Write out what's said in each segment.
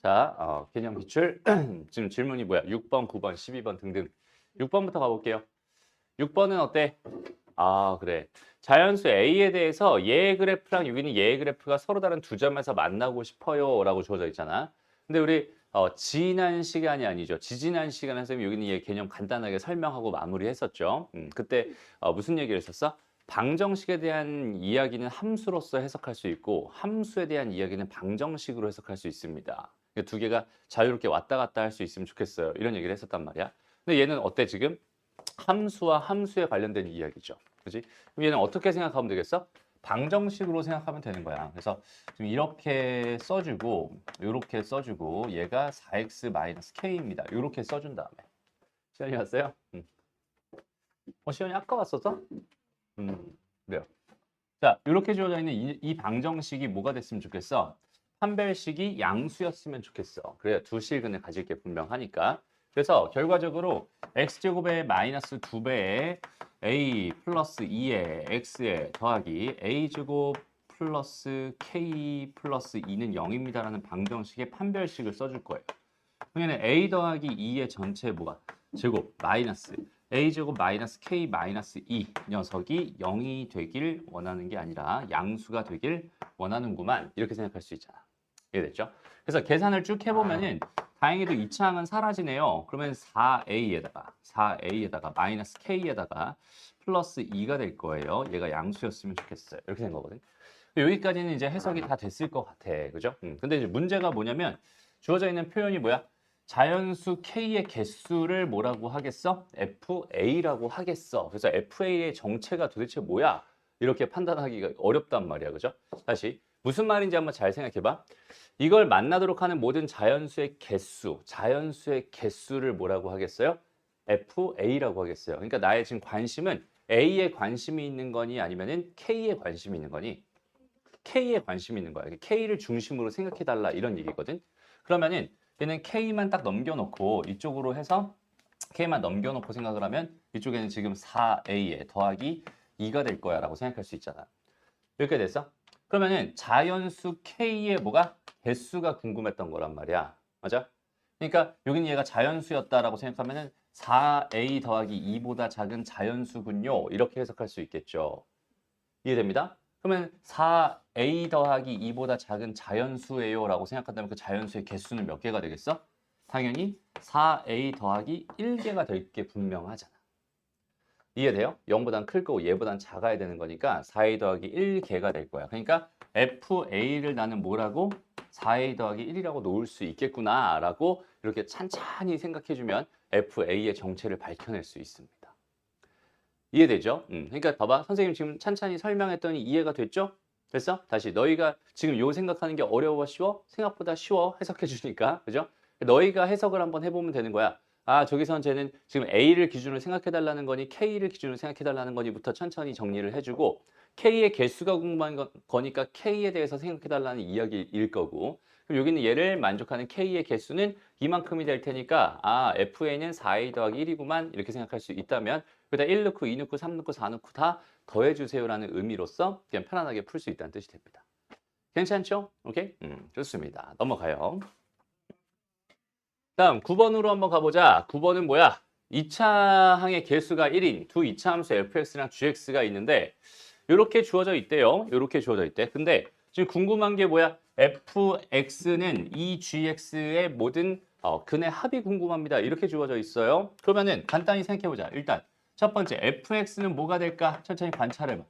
자, 개념 기출. 지금 질문이 뭐야? 6번, 9번, 12번 등등. 6번부터 가볼게요. 6번은 어때? 아, 그래. 자연수 A에 대해서 얘의 그래프랑 여기는 얘의 그래프가 서로 다른 두 점에서 만나고 싶어요 라고 주어져 있잖아. 근데 우리 지난 시간이 아니죠. 지지난 시간에 선생님이 여기는 얘 개념 간단하게 설명하고 마무리했었죠. 그때 무슨 얘기를 했었어? 방정식에 대한 이야기는 함수로서 해석할 수 있고 함수에 대한 이야기는 방정식으로 해석할 수 있습니다. 두 개가 자유롭게 왔다 갔다 할 수 있으면 좋겠어요. 이런 얘기를 했었단 말이야. 근데 얘는 어때 지금? 함수와 함수에 관련된 이야기죠. 그지? 그럼 얘는 어떻게 생각하면 되겠어? 방정식으로 생각하면 되는 거야. 그래서 지금 이렇게 써주고 이렇게 써주고 얘가 4x-k입니다. 이렇게 써준 다음에 시연이 왔어요? 시연이 아까 왔었어? 그래요. 자, 이렇게 주어져 있는 이 방정식이 뭐가 됐으면 좋겠어? 판별식이 양수였으면 좋겠어. 그래야 두 실근을 가질 게 분명하니까. 그래서 결과적으로 x제곱의 마이너스 2배의 a 플러스 2의 x에 더하기 a제곱 플러스 k 플러스 2는 0입니다라는 방정식의 판별식을 써줄 거예요. 그러면 a 더하기 2의 전체 뭐가? 제곱 마이너스 a제곱 마이너스 k 마이너스 2 녀석이 0이 되길 원하는 게 아니라 양수가 되길 원하는구만. 이렇게 생각할 수 있잖아. 이해됐죠? 그래서 계산을 쭉 해보면은 다행히도 이 창은 사라지네요. 그러면 4a에다가 마이너스 k에다가 플러스 2가 될 거예요. 얘가 양수였으면 좋겠어요. 이렇게 된 거거든. 여기까지는 이제 해석이 다 됐을 것 같아. 그죠? 근데 이제 문제가 뭐냐면 주어져 있는 표현이 뭐야? 자연수 K의 개수를 뭐라고 하겠어? FA라고 하겠어. 그래서 FA의 정체가 도대체 뭐야? 이렇게 판단하기가 어렵단 말이야. 그죠? 다시 무슨 말인지 한번 잘 생각해봐. 이걸 만나도록 하는 모든 자연수의 개수를 뭐라고 하겠어요? FA라고 하겠어요. 그러니까 나의 지금 관심은 A에 관심이 있는 거니 아니면은 K에 관심이 있는 거니? K에 관심이 있는 거야. K를 중심으로 생각해달라 이런 얘기거든. 그러면은 얘는 K만 딱 넘겨놓고 이쪽으로 해서 K만 넘겨놓고 생각을 하면 이쪽에는 지금 4A에 더하기 2가 될 거야 라고 생각할 수 있잖아. 이렇게 됐어? 그러면은 자연수 K의 뭐가? 개수가 궁금했던 거란 말이야. 맞아? 그러니까 여기는 얘가 자연수였다라고 생각하면은 4A 더하기 2보다 작은 자연수군요. 이렇게 해석할 수 있겠죠. 이해됩니다? 그러면 4A 더하기 2보다 작은 자연수예요 라고 생각한다면 그 자연수의 개수는 몇 개가 되겠어? 당연히 4A 더하기 1개가 될 게 분명하잖아. 이해돼요? 0보단 클 거고 얘보단 작아야 되는 거니까 4A 더하기 1개가 될 거야. 그러니까 FA를 나는 뭐라고? 4A 더하기 1이라고 놓을 수 있겠구나 라고 이렇게 찬찬히 생각해주면 FA의 정체를 밝혀낼 수 있습니다. 이해되죠? 그러니까 봐봐. 선생님 지금 찬찬히 설명했더니 이해가 됐죠? 됐어? 다시 너희가 지금 요 생각하는 게 어려워 쉬워? 생각보다 쉬워 해석해 주니까. 그죠? 너희가 해석을 한번 해보면 되는 거야. 아, 저기선 쟤는 지금 A를 기준으로 생각해 달라는 거니 K를 기준으로 생각해 달라는 거니부터 천천히 정리를 해주고 K의 개수가 궁금한 거니까 K에 대해서 생각해 달라는 이야기일 거고 그럼 여기는 얘를 만족하는 K의 개수는 이만큼이 될 테니까 아, FA는 4A 더하기 1이구만 이렇게 생각할 수 있다면 그다 1 넣고 2 넣고 3 넣고 4 넣고 다 더해주세요라는 의미로서 그냥 편안하게 풀 수 있다는 뜻이 됩니다. 괜찮죠? 오케이? 좋습니다. 넘어가요. 다음 9번으로 한번 가보자. 9번은 뭐야? 2차 항의 개수가 1인 두 2차 함수 fx랑 gx가 있는데 이렇게 주어져 있대요. 이렇게 주어져 있대. 근데 지금 궁금한 게 뭐야? fx는 이 gx의 모든 근의 합이 궁금합니다. 이렇게 주어져 있어요. 그러면은 간단히 생각해보자. 일단 첫 번째 fx는 뭐가 될까? 천천히 관찰해봐.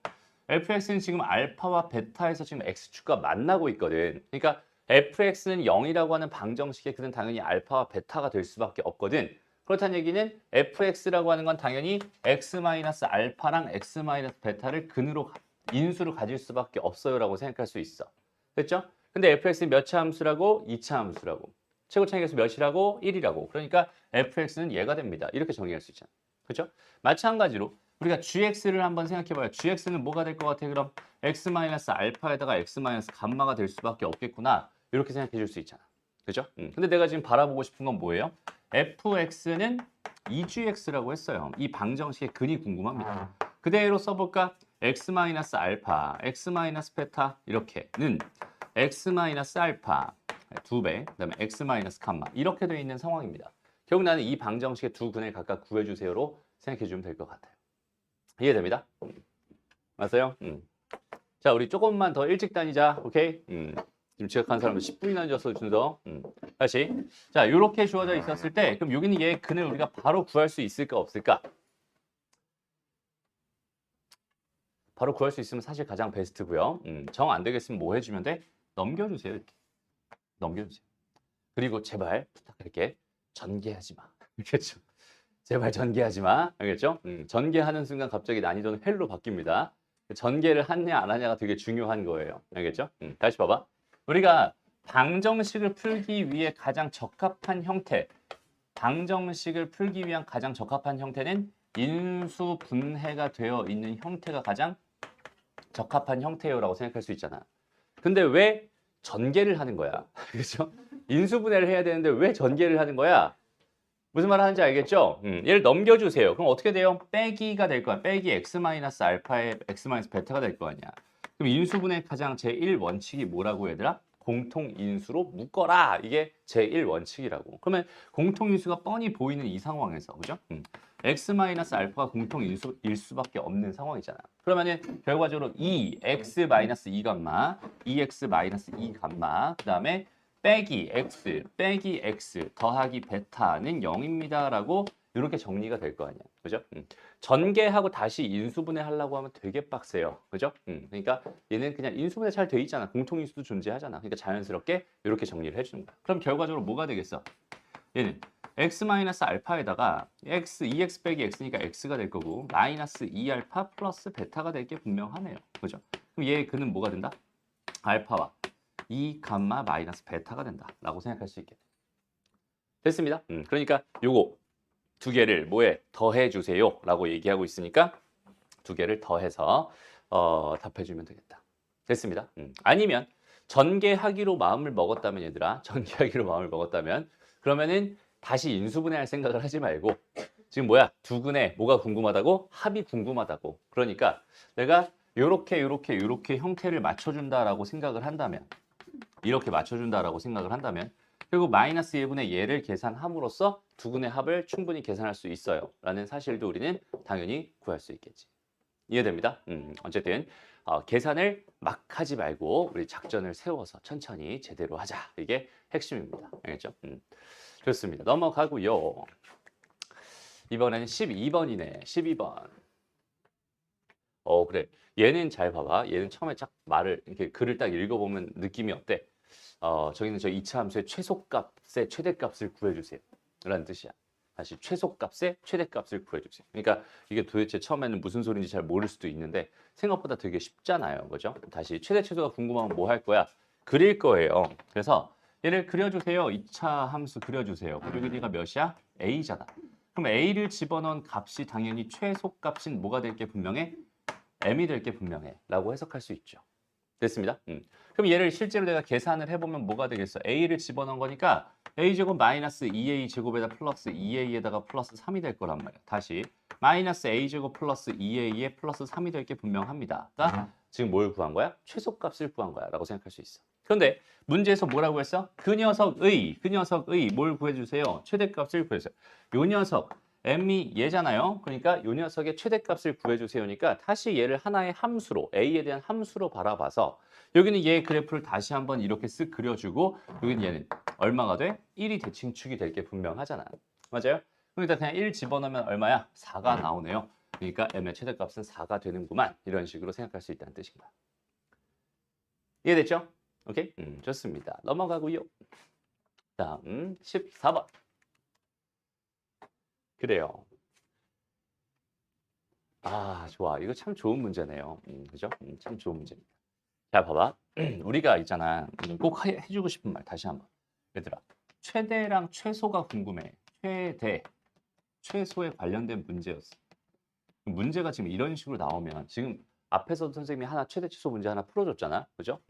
fx는 지금 알파와 베타에서 지금 x축과 만나고 있거든. 그러니까 fx는 0이라고 하는 방정식의 그는 당연히 알파와 베타가 될 수밖에 없거든. 그렇다는 얘기는 fx라고 하는 건 당연히 x-알파랑 x-베타를 근으로 인수로 가질 수밖에 없어요라고 생각할 수 있어. 됐죠? 근데 fx는 몇 차 함수라고? 2차 함수라고. 최고차의 개수 몇이라고? 1이라고. 그러니까 fx는 얘가 됩니다. 이렇게 정의할 수 있잖아. 그렇죠? 마찬가지로 우리가 gx를 한번 생각해봐요. gx는 뭐가 될 것 같아? 그럼 x-알파에다가 x-감마가 될 수밖에 없겠구나. 이렇게 생각해 줄 수 있잖아. 그죠? 근데 내가 지금 바라보고 싶은 건 뭐예요? fx는 2gx라고 했어요. 이 방정식의 근이 궁금합니다. 그대로 써볼까? x-알파, x-베타 이렇게는 x-알파 2배, 그다음에 x 마이너스 캄마 이렇게 돼 있는 상황입니다. 결국 나는 이 방정식의 두 근을 각각 구해주세요로 생각해 주면 될 것 같아요. 이해됩니다? 맞아요? 자, 우리 조금만 더 일찍 다니자. 오케이? 지금 지각한 사람은 10분이나 늦었어, 준서. 다시. 자, 이렇게 주어져 있었을 때, 그럼 여기는 얘 근을 우리가 바로 구할 수 있을까, 없을까? 바로 구할 수 있으면 사실 가장 베스트고요. 정 안 되겠으면 뭐 해주면 돼? 넘겨주세요, 이렇게. 넘겨주세요. 그리고 제발 부탁할게. 전개하지 마. 알겠죠? 제발 전개하지 마. 알겠죠? 전개하는 순간 갑자기 난이도는 헬로 바뀝니다. 전개를 하냐 안 하냐가 되게 중요한 거예요. 알겠죠? 다시 봐봐. 우리가 방정식을 풀기 위해 가장 적합한 형태, 방정식을 풀기 위한 가장 적합한 형태는 인수 분해가 되어 있는 형태가 가장 적합한 형태요라고 생각할 수 있잖아. 근데 왜 전개를 하는 거야? 그렇죠? 인수분해를 해야 되는데 왜 전개를 하는 거야? 무슨 말 하는지 알겠죠? 얘를 넘겨주세요. 그럼 어떻게 돼요? 빼기가 될 거야. 빼기 x 마이너스 알파에 x 마이너스 베타가 될 거 아니야. 그럼 인수분해 가장 제1원칙이 뭐라고 얘들아? 공통인수로 묶어라. 이게 제1원칙이라고. 그러면 공통인수가 뻔히 보이는 이 상황에서, 그죠? x 마이너스 알파가 공통인수일 수밖에 없는 상황이잖아. 그러면은 결과적으로 2x 마이너스 2 감마, 2x 마이너스 2 감마, 그 다음에 빼기 x 더하기 베타는 0입니다라고 이렇게 정리가 될 거 아니야. 그죠? 전개하고 다시 인수분해 하려고 하면 되게 빡세요. 그죠? 그러니까 얘는 그냥 인수분해 잘 돼 있잖아. 공통인수도 존재하잖아. 그러니까 자연스럽게 이렇게 정리를 해주는 거야. 그럼 결과적으로 뭐가 되겠어? 얘는 x 마이너스 알파에다가 x 2x 빼기 x니까 x가 될 거고 마이너스 2알파 플러스 베타가 될 게 분명하네요. 그죠? 그럼 얘 그는 뭐가 된다? 알파와 2 감마 마이너스 베타가 된다라고 생각할 수 있겠네. 됐습니다. 그러니까 요거 두 개를 뭐에 더해주세요라고 얘기하고 있으니까 두 개를 더해서 답해주면 되겠다. 됐습니다. 아니면 전개하기로 마음을 먹었다면 얘들아, 전개하기로 마음을 먹었다면 그러면은 다시 인수분해할 생각을 하지 말고 지금 뭐야? 두 근에 뭐가 궁금하다고? 합이 궁금하다고. 그러니까 내가 요렇게 형태를 맞춰준다라고 생각을 한다면 이렇게 맞춰준다라고 생각을 한다면 결국 마이너스 1분의 얘를 계산함으로써 두 근의 합을 충분히 계산할 수 있어요. 라는 사실도 우리는 당연히 구할 수 있겠지. 이해됩니다? 어쨌든 계산을 막 하지 말고 우리 작전을 세워서 천천히 제대로 하자. 이게 핵심입니다. 알겠죠? 좋습니다. 넘어가고요. 이번에는 12번이네. 12번. 그래. 얘는 잘 봐봐. 얘는 처음에 딱 말을 이렇게 글을 딱 읽어보면 느낌이 어때? 저기는 저 2차 함수의 최소값의 최대값을 구해주세요. 라는 뜻이야. 다시 최소값의 최대값을 구해주세요. 그러니까 이게 도대체 처음에는 무슨 소리인지 잘 모를 수도 있는데 생각보다 되게 쉽잖아요. 그죠? 다시 최대 최소가 궁금하면 뭐 할 거야? 그릴 거예요. 그래서 얘를 그려주세요. 2차 함수 그려주세요. 여기가 몇이야? a잖아. 그럼 a를 집어넣은 값이 당연히 최소값인 뭐가 될 게 분명해? m이 될 게 분명해. 라고 해석할 수 있죠. 됐습니다. 그럼 얘를 실제로 내가 계산을 해보면 뭐가 되겠어? a를 집어넣은 거니까 a제곱 마이너스 2a 제곱에다 플러스 2a에다가 플러스 3이 될 거란 말이야. 다시 마이너스 a제곱 플러스 2a에 플러스 3이 될 게 분명합니다. 그러니까 지금 뭘 구한 거야? 최소값을 구한 거야 라고 생각할 수 있어. 그런데 문제에서 뭐라고 했어? 그 녀석의 뭘 구해주세요? 최대값을 구해주세요. 요 녀석 m이 얘잖아요. 그러니까 요 녀석의 최대값을 구해주세요니까 다시 얘를 하나의 함수로 a에 대한 함수로 바라봐서 여기는 얘 그래프를 다시 한번 이렇게 쓱 그려주고 여기는 얘는 얼마가 돼? 1이 대칭축이 될 게 분명하잖아. 맞아요? 그러니까 그냥 1 집어넣으면 얼마야? 4가 나오네요. 그러니까 m의 최대값은 4가 되는구만. 이런 식으로 생각할 수 있다는 뜻인 거야. 이해됐죠? 오케이? 좋습니다. 넘어가고요. 다음 14번. 그래요. 좋아. 이거 참 좋은 문제네요. 그죠? 참 좋은 문제입니다. 자, 봐봐. 우리가 있잖아. 꼭 해주고 싶은 말 다시 한번. 얘들아, 최대랑 최소가 궁금해. 최대, 최소에 관련된 문제였어. 문제가 지금 이런 식으로 나오면 지금 앞에서도 선생님이 하나 최대 최소 문제 하나 풀어줬잖아. 그죠?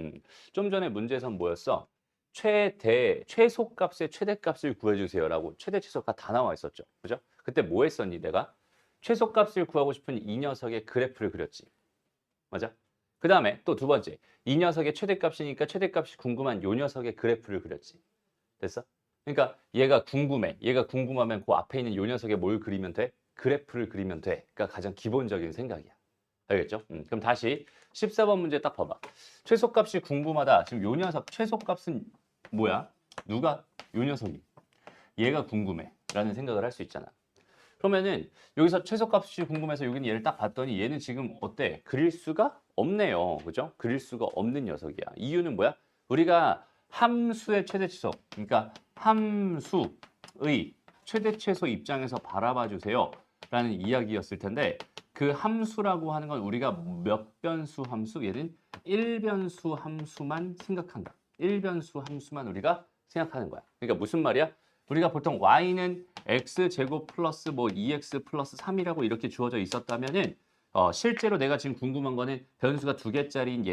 좀 전에 문제에서는 뭐였어? 최소값의 최대값을 구해주세요라고 최대 최소가 다 나와 있었죠. 그죠? 그때 뭐 했었니 내가? 최소값을 구하고 싶은 이 녀석의 그래프를 그렸지. 맞아? 그 다음에 또 두 번째. 이 녀석의 최대값이니까 최대값이 궁금한 요 녀석의 그래프를 그렸지. 됐어? 그러니까 얘가 궁금해. 얘가 궁금하면 그 앞에 있는 요 녀석의 뭘 그리면 돼? 그래프를 그리면 돼. 그러니까 가장 기본적인 생각이야. 알겠죠? 그럼 다시 14번 문제 딱 봐봐. 최소값이 궁금하다. 지금 요 녀석 최소값은 뭐야? 누가? 요 녀석이. 얘가 궁금해. 라는 생각을 할 수 있잖아. 그러면은 여기서 최소값이 궁금해서 여기는 얘를 딱 봤더니 얘는 지금 어때? 그릴 수가 없네요. 그죠? 그릴 수가 없는 녀석이야. 이유는 뭐야? 우리가 함수의 최대치소, 그러니까 함수의 최대최소 입장에서 바라봐 주세요. 라는 이야기였을 텐데 그 함수라고 하는 건 우리가 몇 변수 함수? 얘는 1변수 함수만 생각한다. 1변수 함수만 우리가 생각하는 거야. 그러니까 무슨 말이야? 우리가 보통 y는 x제곱 플러스 뭐 2x 플러스 3이라고 이렇게 주어져 있었다면은 실제로 내가 지금 궁금한 거는 변수가 두 개짜리인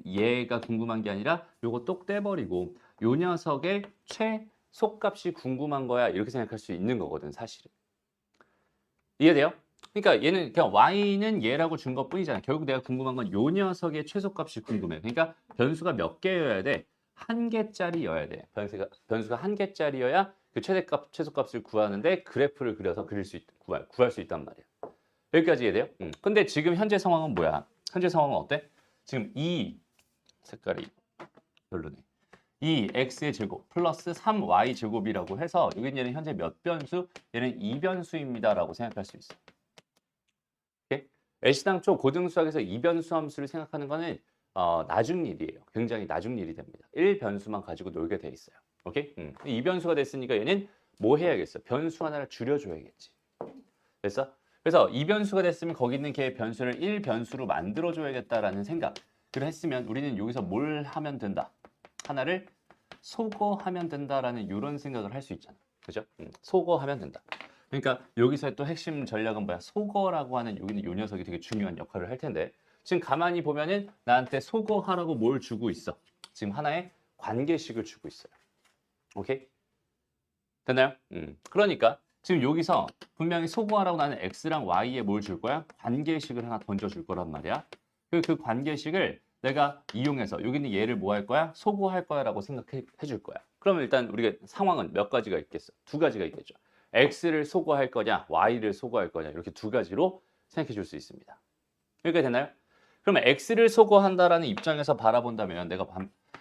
얘가 궁금한 게 아니라 요거 똑 떼버리고 요 녀석의 최소값이 궁금한 거야 이렇게 생각할 수 있는 거거든 사실은. 이해돼요? 그러니까 얘는 그냥 y는 얘라고 준 것뿐이잖아. 결국 내가 궁금한 건 요 녀석의 최소값이 궁금해. 그러니까 변수가 몇 개여야 돼? 한 개짜리여야 돼. 변수가 한 개짜리여야 그 최대값, 최소값을 구하는데 그래프를 그려서 구할 수 있단 말이야. 여기까지 이해돼요? 근데 지금 현재 상황은 뭐야? 현재 상황은 어때? 지금 이 색깔이 별로네. 2x의 제곱 플러스 3y 제곱이라고 해서 여기 얘는 현재 몇 변수? 얘는 2변수입니다라고 생각할 수 있어. 오케이? 애시당초 고등수학에서 2변수 함수를 생각하는 거는 나중 일이에요. 굉장히 나중 일이 됩니다. 1변수만 가지고 놀게 돼 있어요. 오케이? 2변수가 됐으니까 얘는 뭐 해야겠어? 변수 하나를 줄여줘야겠지. 됐어? 그래서 2변수가 됐으면 거기 있는 걔 변수를 1변수로 만들어줘야겠다라는 생각을 했으면 우리는 여기서 뭘 하면 된다? 하나를 소거하면 된다라는 이런 생각을 할 수 있잖아. 그죠? 소거하면 된다. 그러니까 여기서의 또 핵심 전략은 뭐야? 소거라고 하는 여기는 요 녀석이 되게 중요한 역할을 할 텐데 지금 가만히 보면은 나한테 소거하라고 뭘 주고 있어? 지금 하나의 관계식을 주고 있어요. 오케이? 됐나요? 그러니까 지금 여기서 분명히 소거하라고 나는 x랑 y에 뭘 줄 거야? 관계식을 하나 던져줄 거란 말이야. 그 관계식을 내가 이용해서 여기는 얘를 뭐 할 거야? 소거할 거야 라고 생각해 줄 거야. 그러면 일단 우리가 상황은 몇 가지가 있겠어? 두 가지가 있겠죠. x를 소거할 거냐, y를 소거할 거냐 이렇게 두 가지로 생각해 줄 수 있습니다. 여기까지 됐나요? 그러면 x를 소거한다라는 입장에서 바라본다면 내가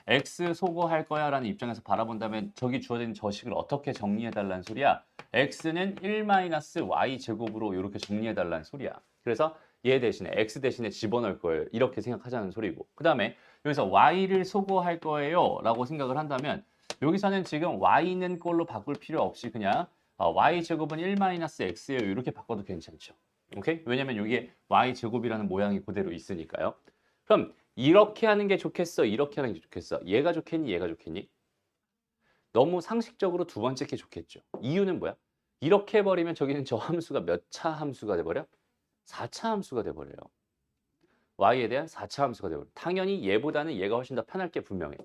x 소거할 거야 라는 입장에서 바라본다면 저기 주어진 저식을 어떻게 정리해 달라는 소리야? x는 1-y 제곱으로 이렇게 정리해 달라는 소리야. 그래서 얘 대신에 x 대신에 집어넣을 거예요. 이렇게 생각하자는 소리고. 그 다음에 여기서 y를 소거할 거예요 라고 생각을 한다면 여기서는 지금 y는 꼴로 바꿀 필요 없이 그냥 y 제곱은 1-x예요. 이렇게 바꿔도 괜찮죠. 오케이? 왜냐면 여기에 y 제곱이라는 모양이 그대로 있으니까요. 그럼 이렇게 하는 게 좋겠어? 이렇게 하는 게 좋겠어? 얘가 좋겠니? 얘가 좋겠니? 너무 상식적으로 두 번째 게 좋겠죠. 이유는 뭐야? 이렇게 해버리면 저기는 저 함수가 몇 차 함수가 돼버려? 4차 함수가 돼버려요. y에 대한 4차 함수가 돼버려. 당연히 얘보다는 얘가 훨씬 더 편할 게 분명해.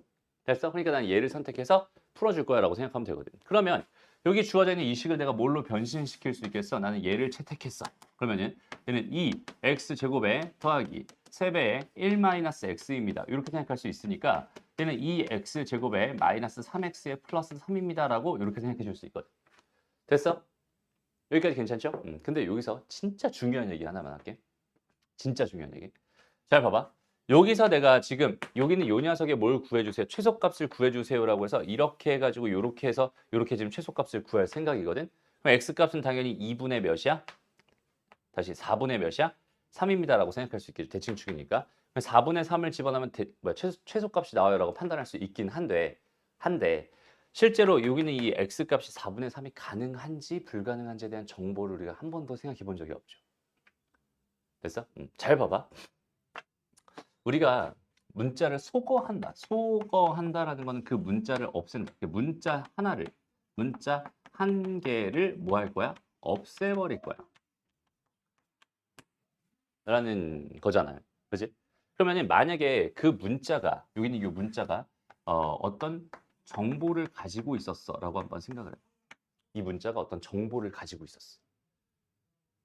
됐어? 그러니까 난 얘를 선택해서 풀어줄 거야 라고 생각하면 되거든. 그러면 여기 주어져 있는 이 식을 내가 뭘로 변신시킬 수 있겠어? 나는 얘를 채택했어. 그러면은 얘는 2x제곱에 더하기 3배의 1-x입니다. 이렇게 생각할 수 있으니까 얘는 2x제곱에 마이너스 3x의 플러스 3입니다. 라고 이렇게 생각해 줄 수 있거든. 됐어? 여기까지 괜찮죠? 근데 여기서 진짜 중요한 얘기 하나만 할게. 진짜 중요한 얘기. 잘 봐봐. 여기서 내가 지금 여기는 요 녀석에 뭘 구해주세요. 최소값을 구해주세요라고 해서 이렇게 해가지고 이렇게 해서 이렇게 지금 최소값을 구할 생각이거든. 그럼 x값은 당연히 2분의 몇이야? 다시 4분의 몇이야? 3입니다라고 생각할 수 있겠죠. 대칭축이니까. 4분의 3을 집어넣으면 최소값이 나와요라고 판단할 수 있긴 한데 실제로 여기는 이 x값이 4분의 3이 가능한지 불가능한지에 대한 정보를 우리가 한 번도 생각해 본 적이 없죠. 됐어? 잘 봐봐. 우리가 문자를 소거한다. 소거한다라는 거는 그 문자를 없앤다. 그 문자 하나를, 문자 한 개를 뭐 할 거야? 없애버릴 거야. 라는 거잖아요. 그지? 그러면 만약에 그 문자가, 여기는 이 문자가 어떤 정보를 가지고 있었어. 라고 한번 생각을 해. 이 문자가 어떤 정보를 가지고 있었어.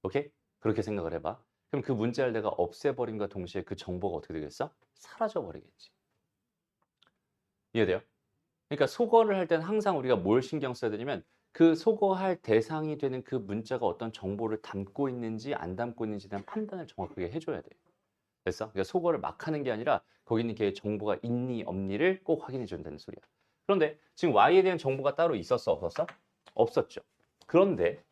오케이? 그렇게 생각을 해봐. 그럼 그 문자를 내가 없애버림과 동시에 그 정보가 어떻게 되겠어? 사라져버리겠지. 이해돼요? 그러니까 속어를 할 때는 항상 우리가 뭘 신경 써야 되냐면 그 속어할 대상이 되는 그 문자가 어떤 정보를 담고 있는지 안 담고 있는지에 대한 판단을 정확하게 해줘야 돼. 됐어? 그러니까 속어를 막 하는 게 아니라 거기 있는 게 정보가 있니 없니를 꼭 확인해 준다는 소리야. 그런데 지금 Y에 대한 정보가 따로 있었어 없었어? 없었죠. 그런데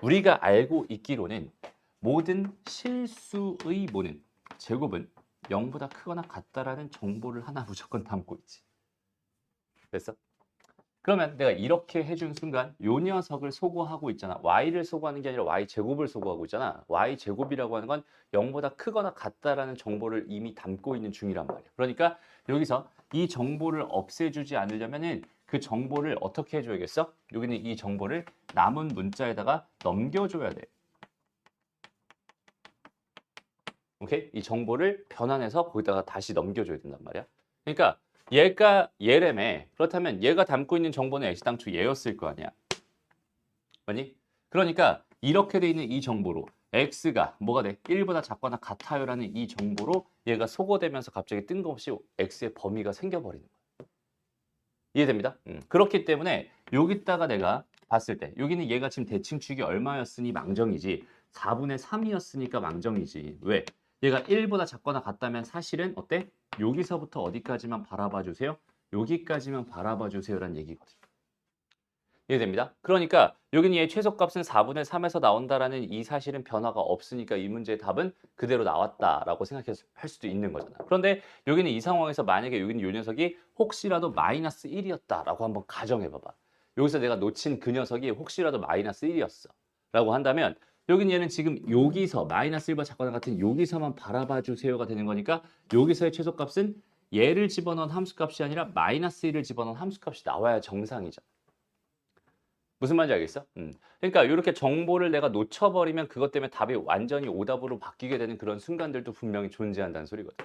우리가 알고 있기로는 모든 실수의 모는 제곱은 0보다 크거나 같다라는 정보를 하나 무조건 담고 있지. 됐어? 그러면 내가 이렇게 해준 순간 요 녀석을 소거하고 있잖아. y를 소거하는 게 아니라 y제곱을 소거하고 있잖아. y제곱이라고 하는 건 0보다 크거나 같다라는 정보를 이미 담고 있는 중이란 말이야. 그러니까 여기서 이 정보를 없애주지 않으려면은 그 정보를 어떻게 해줘야겠어? 여기는 이 정보를 남은 문자에다가 넘겨줘야 돼. 오케이? 이 정보를 변환해서 거기다가 다시 넘겨줘야 된단 말이야. 그러니까 얘가 얘래매. 그렇다면 얘가 담고 있는 정보는 애시당초 얘였을 거 아니야. 맞니? 그러니까 이렇게 돼 있는 이 정보로 x가 뭐가 돼? 1보다 작거나 같아요라는 이 정보로 얘가 소거되면서 갑자기 뜬금없이 x의 범위가 생겨버리는 거야. 이해됩니다? 그렇기 때문에 여기다가 내가 봤을 때 여기는 얘가 지금 대칭축이 얼마였으니 망정이지 4분의 3이었으니까 망정이지. 왜? 얘가 1보다 작거나 같다면 사실은 어때? 여기서부터 어디까지만 바라봐 주세요? 여기까지만 바라봐 주세요라는 얘기거든. 이해됩니다? 그러니까 여기는 얘 최소값은 4분의 3에서 나온다라는 이 사실은 변화가 없으니까 이 문제의 답은 그대로 나왔다라고 생각할 수도 있는 거잖아. 그런데 여기는 이 상황에서 만약에 여기는 이 녀석이 혹시라도 마이너스 1이었다라고 한번 가정해봐봐. 여기서 내가 놓친 그 녀석이 혹시라도 마이너스 1이었어. 라고 한다면 여기는 얘는 지금 여기서 마이너스 1과 작거나 같은 여기서만 바라봐 주세요가 되는 거니까 여기서의 최소값은 얘를 집어넣은 함수값이 아니라 마이너스 1을 집어넣은 함수값이 나와야 정상이잖아. 무슨 말인지 알겠어? 그러니까 이렇게 정보를 내가 놓쳐버리면 그것 때문에 답이 완전히 오답으로 바뀌게 되는 그런 순간들도 분명히 존재한다는 소리거든.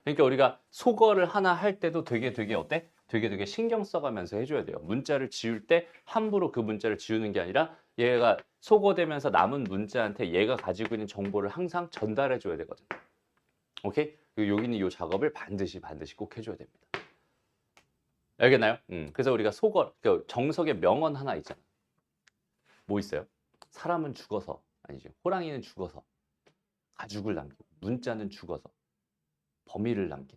그러니까 우리가 속어를 하나 할 때도 되게 어때? 되게 신경 써가면서 해줘야 돼요. 문자를 지울 때 함부로 그 문자를 지우는 게 아니라 얘가 속어되면서 남은 문자한테 얘가 가지고 있는 정보를 항상 전달해줘야 되거든. 오케이? 그리고 여기는 이 작업을 반드시 꼭 해줘야 됩니다. 알겠나요? 그래서 우리가 속어, 그 정석의 명언 하나 있잖아. 뭐 있어요? 사람은 죽어서, 아니죠. 호랑이는 죽어서 가죽을 남기고 문자는 죽어서 범위를 남긴다.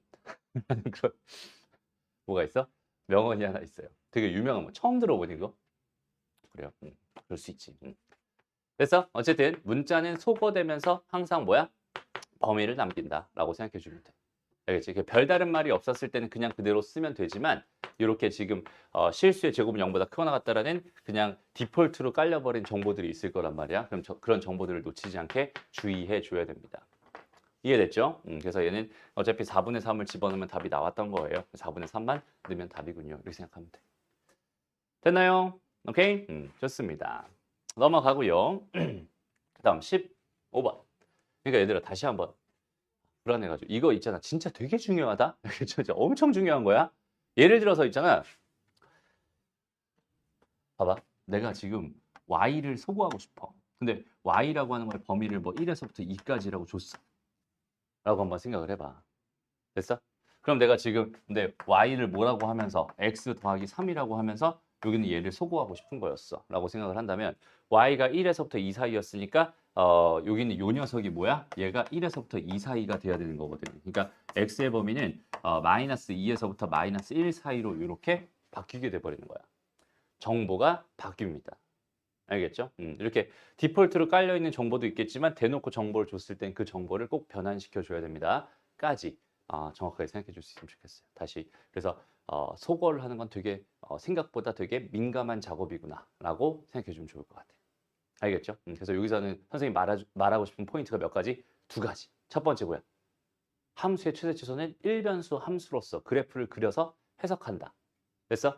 그런 뭐가 있어? 명언이 하나 있어요. 되게 유명한 거. 처음 들어보니 그거? 그래요. 그럴 수 있지. 그래서 어쨌든 문자는 소거되면서 항상 뭐야? 범위를 남긴다라고 생각해 주면 돼. 알겠지? 별다른 말이 없었을 때는 그냥 그대로 쓰면 되지만 이렇게 지금 실수의 제곱은 0보다 크거나 같다라는 그냥 디폴트로 깔려버린 정보들이 있을 거란 말이야. 그럼 그런 정보들을 놓치지 않게 주의해 줘야 됩니다. 이해됐죠? 그래서 얘는 어차피 4분의 3을 집어넣으면 답이 나왔던 거예요. 4분의 3만 넣으면 답이군요. 이렇게 생각하면 돼. 됐나요? 오케이? 좋습니다. 넘어가고요. 그다음 15번. 그러니까 얘들아 다시 한번 불안해가지고 이거 있잖아. 진짜 되게 중요하다. 진짜 엄청 중요한 거야. 예를 들어서 있잖아. 봐봐. 내가 지금 y를 소거하고 싶어. 근데 y라고 하는 걸 범위를 뭐 1에서부터 2까지라고 줬어. 라고 한번 생각을 해봐. 됐어? 그럼 내가 지금 근데 y를 뭐라고 하면서 x 더하기 3이라고 하면서 여기는 얘를 소거하고 싶은 거였어. 라고 생각을 한다면 y가 1에서부터 2 사이였으니까 여기는 요 녀석이 뭐야? 얘가 1에서부터 2 사이가 돼야 되는 거거든. 그러니까 x의 범위는 마이너스 2에서부터 마이너스 1 사이로 이렇게 바뀌게 돼버리는 거야. 정보가 바뀝니다. 알겠죠? 이렇게 디폴트로 깔려있는 정보도 있겠지만 대놓고 정보를 줬을 땐 그 정보를 꼭 변환시켜 줘야 됩니다. 까지 정확하게 생각해 줄 수 있으면 좋겠어요. 다시 그래서 소거를 하는 건 되게 생각보다 되게 민감한 작업이구나 라고 생각해 주면 좋을 것 같아요. 알겠죠? 그래서 여기서는 선생님이 말하고 싶은 포인트가 몇 가지? 두 가지. 첫 번째 뭐야? 함수의 최대치수는 1변수 함수로서 그래프를 그려서 해석한다. 됐어?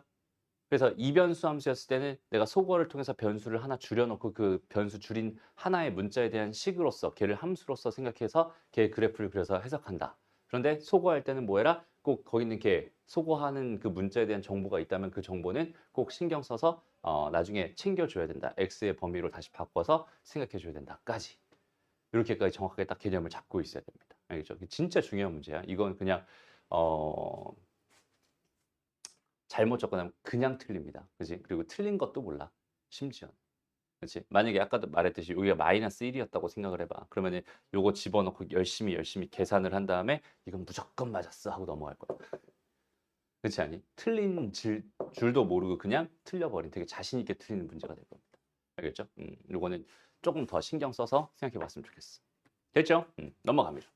그래서 이변수 함수였을 때는 내가 소거를 통해서 변수를 하나 줄여놓고 그 변수 줄인 하나의 문자에 대한 식으로서 걔를 함수로서 생각해서 걔의 그래프를 그려서 해석한다. 그런데 소거할 때는 뭐 해라? 꼭 거기 있는 걔 소거하는 그 문자에 대한 정보가 있다면 그 정보는 꼭 신경 써서 나중에 챙겨줘야 된다. x의 범위로 다시 바꿔서 생각해줘야 된다까지. 이렇게까지 정확하게 딱 개념을 잡고 있어야 됩니다. 알겠죠? 진짜 중요한 문제야. 이건 그냥 잘못 적거나 그냥 틀립니다. 그지? 그리고 틀린 것도 몰라. 심지어. 그렇지? 만약에 아까도 말했듯이 여기가 마이너스 1이었다고 생각을 해봐. 그러면 요거 집어넣고 열심히 계산을 한 다음에 이건 무조건 맞았어 하고 넘어갈 거야. 그렇지 않니? 틀린 줄도 모르고 그냥 틀려버린 되게 자신 있게 틀리는 문제가 될 겁니다. 알겠죠? 요거는 조금 더 신경 써서 생각해 봤으면 좋겠어. 됐죠? 넘어갑니다.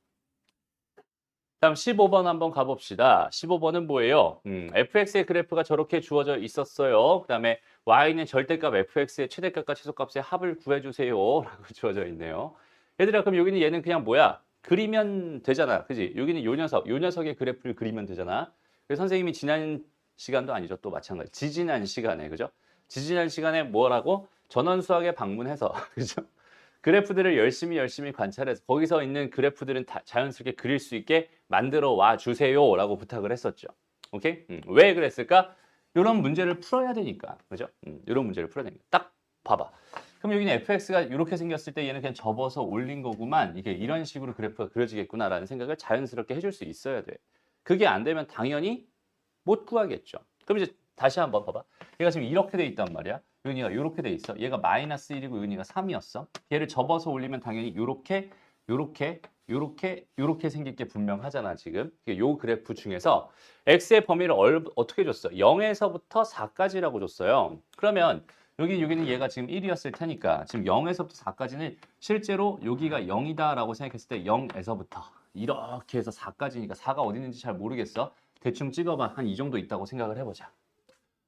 다음 15번 한번 가봅시다. 15번은 뭐예요? fx의 그래프가 저렇게 주어져 있었어요. 그 다음에 y는 절대값 fx의 최대값과 최소값의 합을 구해주세요. 라고 주어져 있네요. 얘들아, 그럼 여기는 얘는 그냥 뭐야? 그리면 되잖아. 그지? 여기는 요 녀석의 그래프를 그리면 되잖아. 그래서 선생님이 지난 시간도 아니죠. 또 마찬가지. 지지난 시간에, 그죠? 지지난 시간에 뭐라고? 전원수학에 방문해서, 그죠? 그래프들을 열심히 관찰해서 거기서 있는 그래프들은 다 자연스럽게 그릴 수 있게 만들어 와 주세요 라고 부탁을 했었죠. 오케이? 왜 그랬을까? 이런 문제를 풀어야 되니까. 그죠? 이런 문제를 풀어야 되니까. 딱 봐봐. 그럼 여기는 fx가 이렇게 생겼을 때 얘는 그냥 접어서 올린 거구만. 이게 이런 식으로 그래프가 그려지겠구나라는 생각을 자연스럽게 해줄 수 있어야 돼. 그게 안 되면 당연히 못 구하겠죠. 그럼 이제 다시 한번 봐봐. 얘가 지금 이렇게 돼 있단 말이야. 여기가 이렇게 돼 있어. 얘가 마이너스 1이고 여기가 3이었어. 얘를 접어서 올리면 당연히 이렇게 생길 게 분명하잖아, 지금. 요 그래프 중에서 x의 범위를 어떻게 줬어? 0에서부터 4까지라고 줬어요. 그러면 여기는 얘가 지금 1이었을 테니까 지금 0에서부터 4까지는 실제로 여기가 0이다라고 생각했을 때 0에서부터 이렇게 해서 4까지니까 4가 어디 있는지 잘 모르겠어. 대충 찍어봐. 한 이 정도 있다고 생각을 해보자.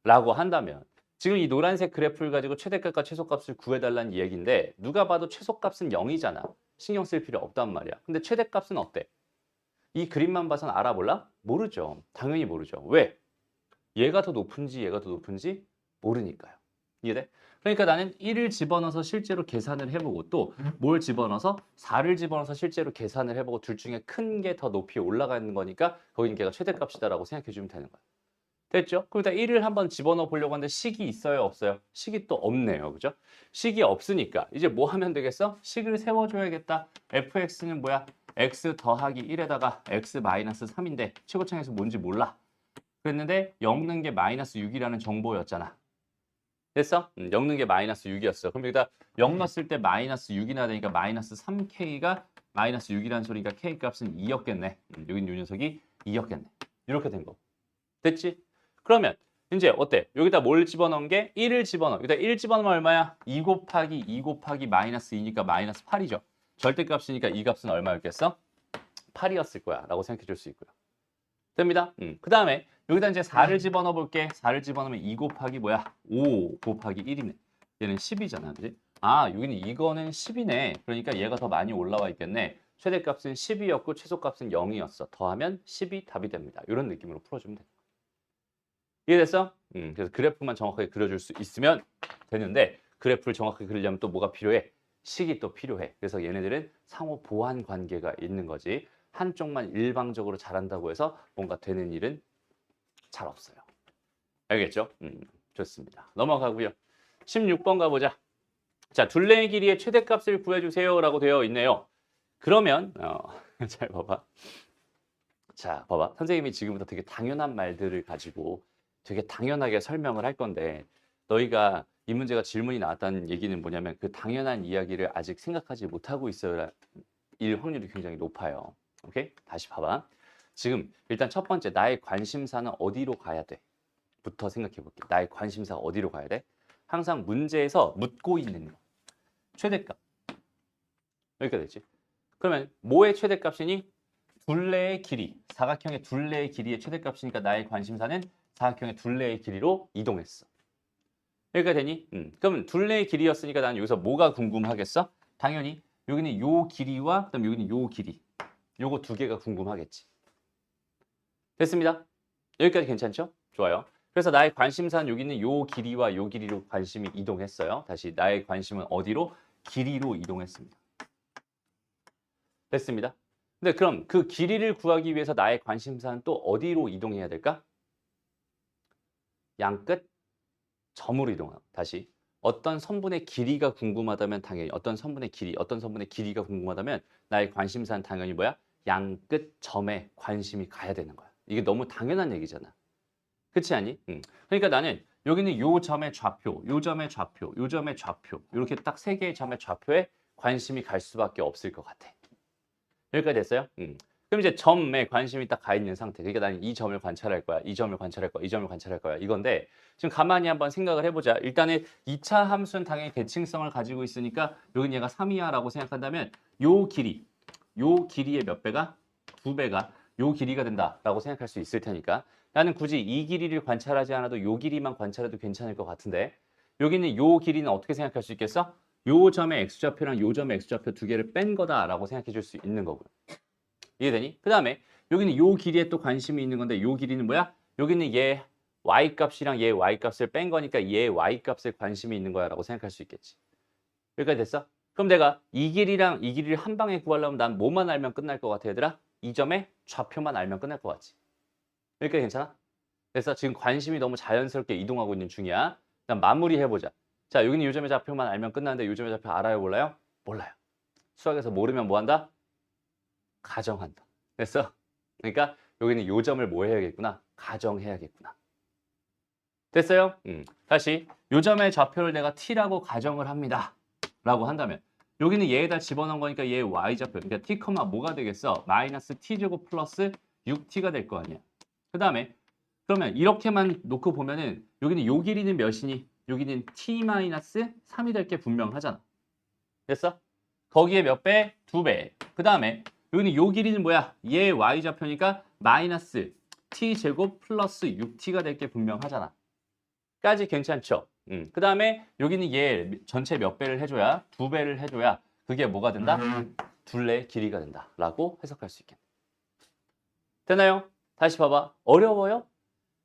라고 한다면 지금 이 노란색 그래프를 가지고 최대값과 최소값을 구해달라는 얘기인데 누가 봐도 최소값은 0이잖아. 신경 쓸 필요 없단 말이야. 근데 최대값은 어때? 이 그림만 봐서는 알아볼라? 모르죠. 당연히 모르죠. 왜? 얘가 더 높은지 얘가 더 높은지 모르니까요. 이해돼? 그러니까 나는 1을 집어넣어서 실제로 계산을 해보고 또 뭘 집어넣어서 4를 집어넣어서 실제로 계산을 해보고 둘 중에 큰 게 더 높이 올라가는 거니까 거기는 걔가 최대값이다라고 생각해주면 되는 거야. 됐죠? 그럼 일단 1을 한번 집어넣어 보려고 하는데 식이 있어요, 없어요? 식이 또 없네요. 그죠? 식이 없으니까 이제 뭐 하면 되겠어? 식을 세워줘야겠다. fx는 뭐야? x 더하기 1에다가 x 마이너스 3인데 최고창에서 뭔지 몰라. 그랬는데 엮는 게 마이너스 6이라는 정보였잖아. 됐어? 엮는 게 마이너스 6이었어. 그럼 여기다 역 넣었을 때 마이너스 6이나 되니까 마이너스 3k가 마이너스 6이라는 소리니까 k 값은 2였겠네. 여긴 요 녀석이 2였겠네. 이렇게 된 거. 됐지? 그러면 이제 어때? 여기다 뭘 집어넣은 게 1을 집어넣어. 여기다 1 집어넣으면 얼마야? 2 곱하기 마이너스 2니까 마이너스 8이죠. 절대값이니까 이 값은 얼마였겠어? 8이었을 거야 라고 생각해 줄 수 있고요. 됩니다. 그 다음에 여기다 이제 4를 집어넣어 볼게. 4를 집어넣으면 2 곱하기 뭐야? 5 곱하기 1이네. 얘는 10이잖아. 그지? 아, 여기는 이거는 10이네. 그러니까 얘가 더 많이 올라와 있겠네. 최대값은 10이었고 최소값은 0이었어. 더하면 10이 답이 됩니다. 이런 느낌으로 풀어주면 돼. 이해됐어? 그래서 그래프만 정확하게 그려줄 수 있으면 되는데 그래프를 정확하게 그리려면 또 뭐가 필요해? 식이 또 필요해. 그래서 얘네들은 상호 보완 관계가 있는 거지. 한쪽만 일방적으로 잘한다고 해서 뭔가 되는 일은 잘 없어요. 알겠죠? 좋습니다. 넘어가고요. 16번 가보자. 자, 둘레의 길이의 최대값을 구해주세요 라고 되어 있네요. 그러면 잘 봐봐. 자, 봐봐. 선생님이 지금부터 되게 당연한 말들을 가지고 되게 당연하게 설명을 할 건데 너희가 이 문제가 질문이 나왔다는 얘기는 뭐냐면 그 당연한 이야기를 아직 생각하지 못하고 있어야 일 확률이 굉장히 높아요. 오케이? 다시 봐봐. 지금 일단 첫 번째 나의 관심사는 어디로 가야 돼? 부터 생각해 볼게. 나의 관심사가 어디로 가야 돼? 항상 문제에서 묻고 있는 거. 최대값. 여기까지 됐지? 그러면 뭐의 최대값이니? 둘레의 길이, 사각형의 둘레의 길이의 최대값이니까 나의 관심사는 사각형의 둘레의 길이로 이동했어. 여기가 되니? 그럼 둘레의 길이였으니까 나는 여기서 뭐가 궁금하겠어? 당연히 여기는 요 길이와 그다음 여기는 요 길이. 요거 두 개가 궁금하겠지. 됐습니다. 여기까지 괜찮죠? 좋아요. 그래서 나의 관심사는 여기 있는 요 길이와 요 길이로 관심이 이동했어요. 다시 나의 관심은 어디로? 길이로 이동했습니다. 됐습니다. 근데 그럼 그 길이를 구하기 위해서 나의 관심사는 또 어디로 이동해야 될까? 양끝 점으로 이동하고 다시 어떤 성분의 길이가 궁금하다면 당연히 어떤 성분의 길이가 궁금하다면 나의 관심사는 당연히 뭐야? 양 끝 점에 관심이 가야 되는 거야. 이게 너무 당연한 얘기잖아. 그렇지 않니? 그러니까 나는 여기는 요 점의 좌표, 요 점의 좌표, 요 점의 좌표 이렇게 딱 세 개의 점의 좌표에 관심이 갈 수밖에 없을 것 같아. 여기까지 됐어요? 그럼 이제 점에 관심이 딱 가 있는 상태. 그러니까 나는 이 점을 관찰할 거야. 이 점을 관찰할 거야. 이 점을 관찰할 거야. 이건데 지금 가만히 한번 생각을 해보자. 일단은 2차 함수는 당연히 대칭성을 가지고 있으니까 여긴 얘가 3이야라고 생각한다면 요 길이의 몇 배가? 2배가 요 길이가 된다라고 생각할 수 있을 테니까 나는 굳이 이 길이를 관찰하지 않아도 요 길이만 관찰해도 괜찮을 것 같은데 여기는 요 길이는 어떻게 생각할 수 있겠어? 요 점의 x좌표랑 요 점의 x좌표 두 개를 뺀 거다라고 생각해 줄 수 있는 거고요. 이해되니? 그 다음에 여기는 요 길이에 또 관심이 있는 건데 요 길이는 뭐야? 여기는 얘 y값이랑 얘 y값을 뺀 거니까 얘 y값에 관심이 있는 거야 라고 생각할 수 있겠지. 여기까지 됐어? 그럼 내가 이 길이랑 이 길이를 한 방에 구하려면 난 뭐만 알면 끝날 것 같아 얘들아? 이 점의 좌표만 알면 끝날 것 같지. 여기까지 괜찮아? 그래서 지금 관심이 너무 자연스럽게 이동하고 있는 중이야. 일단 마무리해보자. 자, 여기는 요 점의 좌표만 알면 끝나는데 요 점의 좌표 알아요? 몰라요? 몰라요. 수학에서 모르면 뭐 한다? 가정한다. 됐어? 그러니까 여기는 요 점을 뭐 해야겠구나? 가정해야겠구나. 됐어요? 다시 요 점의 좌표를 내가 t라고 가정을 합니다. 라고 한다면 여기는 얘에다 집어넣은 거니까 얘 y좌표. 그러니까 t, 뭐가 되겠어? 마이너스 t제곱 플러스 6t가 될 거 아니야. 그 다음에 그러면 이렇게만 놓고 보면은 여기는 요 길이는 몇이니? 여기는 t-3이 될 게 분명하잖아. 됐어? 거기에 몇 배? 2배. 그 다음에 여기는 요 길이는 뭐야? 얘 y좌표니까 마이너스 t제곱 플러스 6t가 될 게 분명하잖아. 까지 괜찮죠? 그 다음에 여기는 얘 전체 몇 배를 해줘야? 2배를 해줘야 그게 뭐가 된다? 둘레의 길이가 된다. 라고 해석할 수 있겠네. 되나요? 다시 봐봐. 어려워요?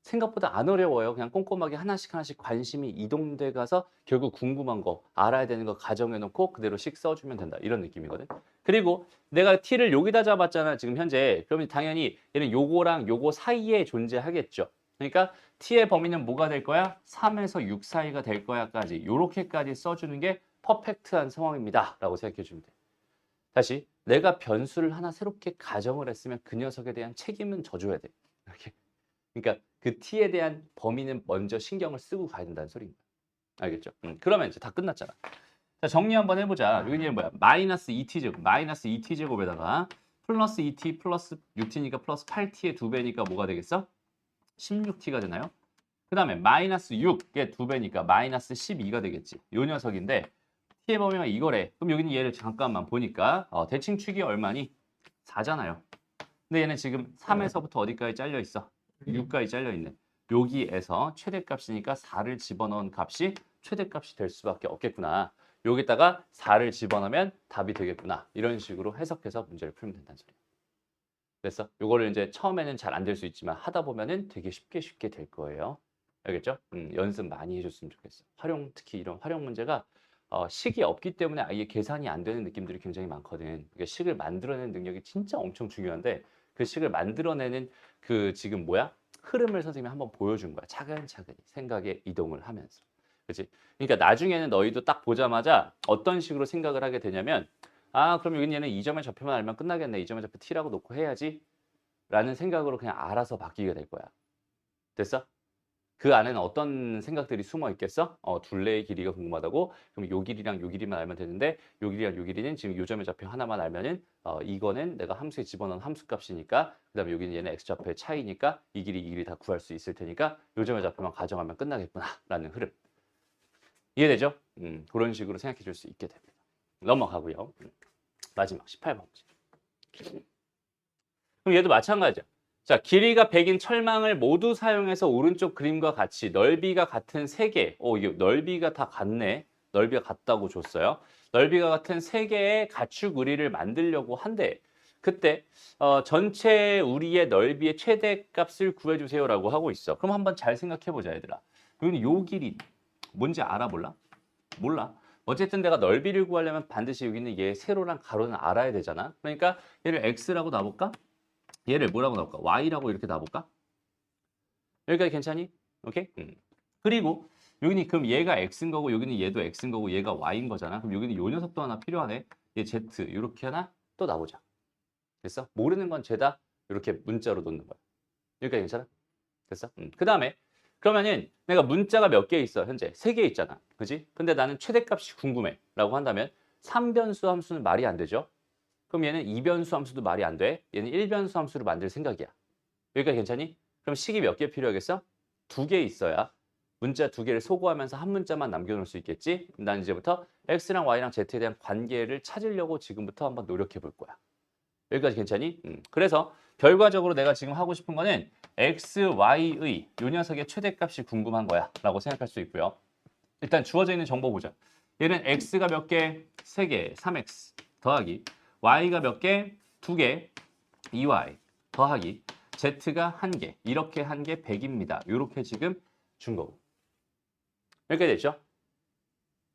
생각보다 안 어려워요. 그냥 꼼꼼하게 하나씩 관심이 이동돼 가서 결국 궁금한 거, 알아야 되는 거 가정해 놓고 그대로씩 써주면 된다. 이런 느낌이거든. 그리고 내가 t를 여기다 잡았잖아. 지금 현재. 그러면 당연히 얘는 요거랑 요거 사이에 존재하겠죠. 그러니까 t의 범위는 뭐가 될 거야? 3에서 6 사이가 될 거야까지. 요렇게까지 써주는 게 퍼펙트한 상황입니다. 라고 생각해 주면 돼. 다시 내가 변수를 하나 새롭게 가정을 했으면 그 녀석에 대한 책임은 져줘야 돼. 이렇게. 그러니까 그 t에 대한 범위는 먼저 신경을 쓰고 가야 된다는 소리입니다. 알겠죠? 그러면 이제 다 끝났잖아. 자, 정리 한번 해보자. 여기는 뭐야? 마이너스 2t제곱, 마이너스 2t제곱에다가 플러스 2t 플러스 6t니까 플러스 8t의 2배니까 뭐가 되겠어? 16t가 되나요? 그 다음에 마이너스 6의 2배니까 마이너스 12가 되겠지. 요 녀석인데 t의 범위가 이거래. 그럼 여기는 얘를 잠깐만 보니까 대칭축이 얼마니? 4잖아요. 근데 얘는 지금 3에서부터 어디까지 잘려 있어? 6까지 잘려 있네. 여기에서 최대값이니까 4를 집어넣은 값이 최대값이 될 수밖에 없겠구나. 여기다가 4를 집어넣으면 답이 되겠구나. 이런 식으로 해석해서 문제를 풀면 된다는 소리야. 그래서 이거를 이제 처음에는 잘 안 될 수 있지만 하다 보면은 되게 쉽게 될 거예요. 알겠죠? 연습 많이 해줬으면 좋겠어. 특히 이런 활용 문제가 식이 없기 때문에 아예 계산이 안 되는 느낌들이 굉장히 많거든. 그러니까 식을 만들어내는 능력이 진짜 엄청 중요한데 그 식을 만들어내는 그 지금 뭐야? 흐름을 선생님이 한번 보여준 거야. 차근차근히 생각의 이동을 하면서. 그렇지? 그러니까 나중에는 너희도 딱 보자마자 어떤 식으로 생각을 하게 되냐면 아, 그럼 여기는 얘는 이 점의 좌표만 알면 끝나겠네. 이 점의 좌표 t라고 놓고 해야지. 라는 생각으로 그냥 알아서 바뀌게 될 거야. 됐어? 그 안에는 어떤 생각들이 숨어 있겠어? 둘레의 길이가 궁금하다고? 그럼 요 길이랑 요 길이만 알면 되는데 요 길이랑 요 길이는 지금 요 점의 좌표 하나만 알면은 이거는 내가 함수에 집어넣은 함수값이니까 그다음에 여기는 얘는 x좌표의 차이니까 이 길이 다 구할 수 있을 테니까 요 점의 좌표만 가정하면 끝나겠구나 라는 흐름. 이해되죠? 그런 식으로 생각해 줄 수 있게 됩니다. 넘어가고요. 마지막 18번 문제. 그럼 얘도 마찬가지야. 자, 길이가 100인 철망을 모두 사용해서 오른쪽 그림과 같이 넓이가 같은 3개. 이게 넓이가 다 같네. 넓이가 같다고 줬어요. 넓이가 같은 3개의 가축 우리를 만들려고 한대. 그때 전체 우리의 넓이의 최대값을 구해주세요라고 하고 있어. 그럼 한번 잘 생각해보자, 얘들아. 여기는 요 길이 뭔지 알아, 몰라? 몰라. 어쨌든 내가 넓이를 구하려면 반드시 여기는 얘 세로랑 가로는 알아야 되잖아. 그러니까 얘를 x라고 놔볼까? 얘를 뭐라고 놔볼까? y라고 이렇게 놔볼까? 여기까지 괜찮니? 오케이? 그리고 여기는 그럼 얘가 x인 거고 여기는 얘도 x인 거고 얘가 y인 거잖아. 그럼 여기는 요 녀석도 하나 필요하네. 얘 z 이렇게 하나 또 나오자. 됐어? 모르는 건 죄다 이렇게 문자로 놓는 거야. 여기까지 괜찮아? 됐어? 그 다음에 그러면은 내가 문자가 몇 개 있어 현재 3개 있잖아. 그지? 근데 나는 최대값이 궁금해 라고 한다면 3변수 함수는 말이 안 되죠. 그럼 얘는 2변수 함수도 말이 안 돼. 얘는 1변수 함수로 만들 생각이야. 여기까지 괜찮니? 그럼 식이 몇 개 필요하겠어? 2개 있어야 문자 2개를 소거하면서 한 문자만 남겨놓을 수 있겠지? 난 이제부터 x랑 y랑 z에 대한 관계를 찾으려고 지금부터 한번 노력해 볼 거야. 여기까지 괜찮니? 그래서 결과적으로 내가 지금 하고 싶은 거는 x, y의 요 녀석의 최대값이 궁금한 거야 라고 생각할 수 있고요. 일단 주어져 있는 정보 보자. 얘는 x가 몇 개? 3개, 3x 더하기 y가 몇 개? 2개, 2y 더하기 z가 1개, 이렇게 1개 100입니다. 이렇게 지금 준 거고. 여기까지 됐죠?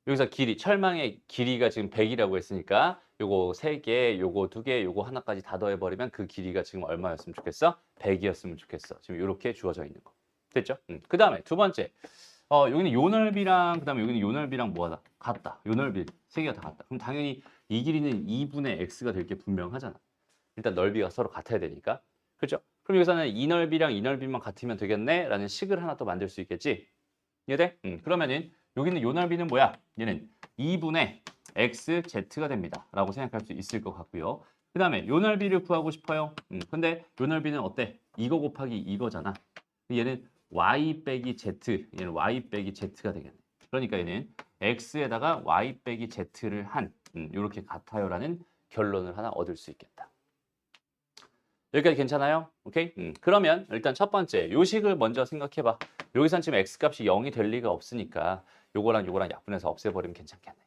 여기서 길이, 철망의 길이가 지금 100이라고 했으니까 요거 3개, 요거 2개, 요거 하나까지 다 더해버리면 그 길이가 지금 얼마였으면 좋겠어? 100이었으면 좋겠어. 지금 이렇게 주어져 있는 거. 됐죠? 그 다음에 두 번째. 여기는 요 넓이랑 그 다음에 여기는 요 넓이랑 뭐가 같다. 요 넓이 3개가 다 같다. 그럼 당연히 이 길이는 2분의 x가 될 게 분명하잖아. 일단 넓이가 서로 같아야 되니까. 그렇죠? 그럼 여기서는 이 넓이랑 이 넓이만 같으면 되겠네? 라는 식을 하나 또 만들 수 있겠지? 이해돼? 그러면은 여기는 요 넓이는 뭐야? 얘는 2분의 x, z가 됩니다. 라고 생각할 수 있을 것 같고요. 그 다음에 요 넓이를 구하고 싶어요. 근데 요 넓이는 어때? 이거 곱하기 이거잖아. 얘는 y 빼기 z, 얘는 y 빼기 z가 되겠네. 그러니까 얘는 x에다가 y 빼기 z를 한 이렇게 같아요라는 결론을 하나 얻을 수 있겠다. 여기까지 괜찮아요? 오케이? 그러면 일단 첫 번째 요식을 먼저 생각해봐. 여기선 지금 x값이 0이 될 리가 없으니까 요거랑 요거랑 약분해서 없애버리면 괜찮겠네.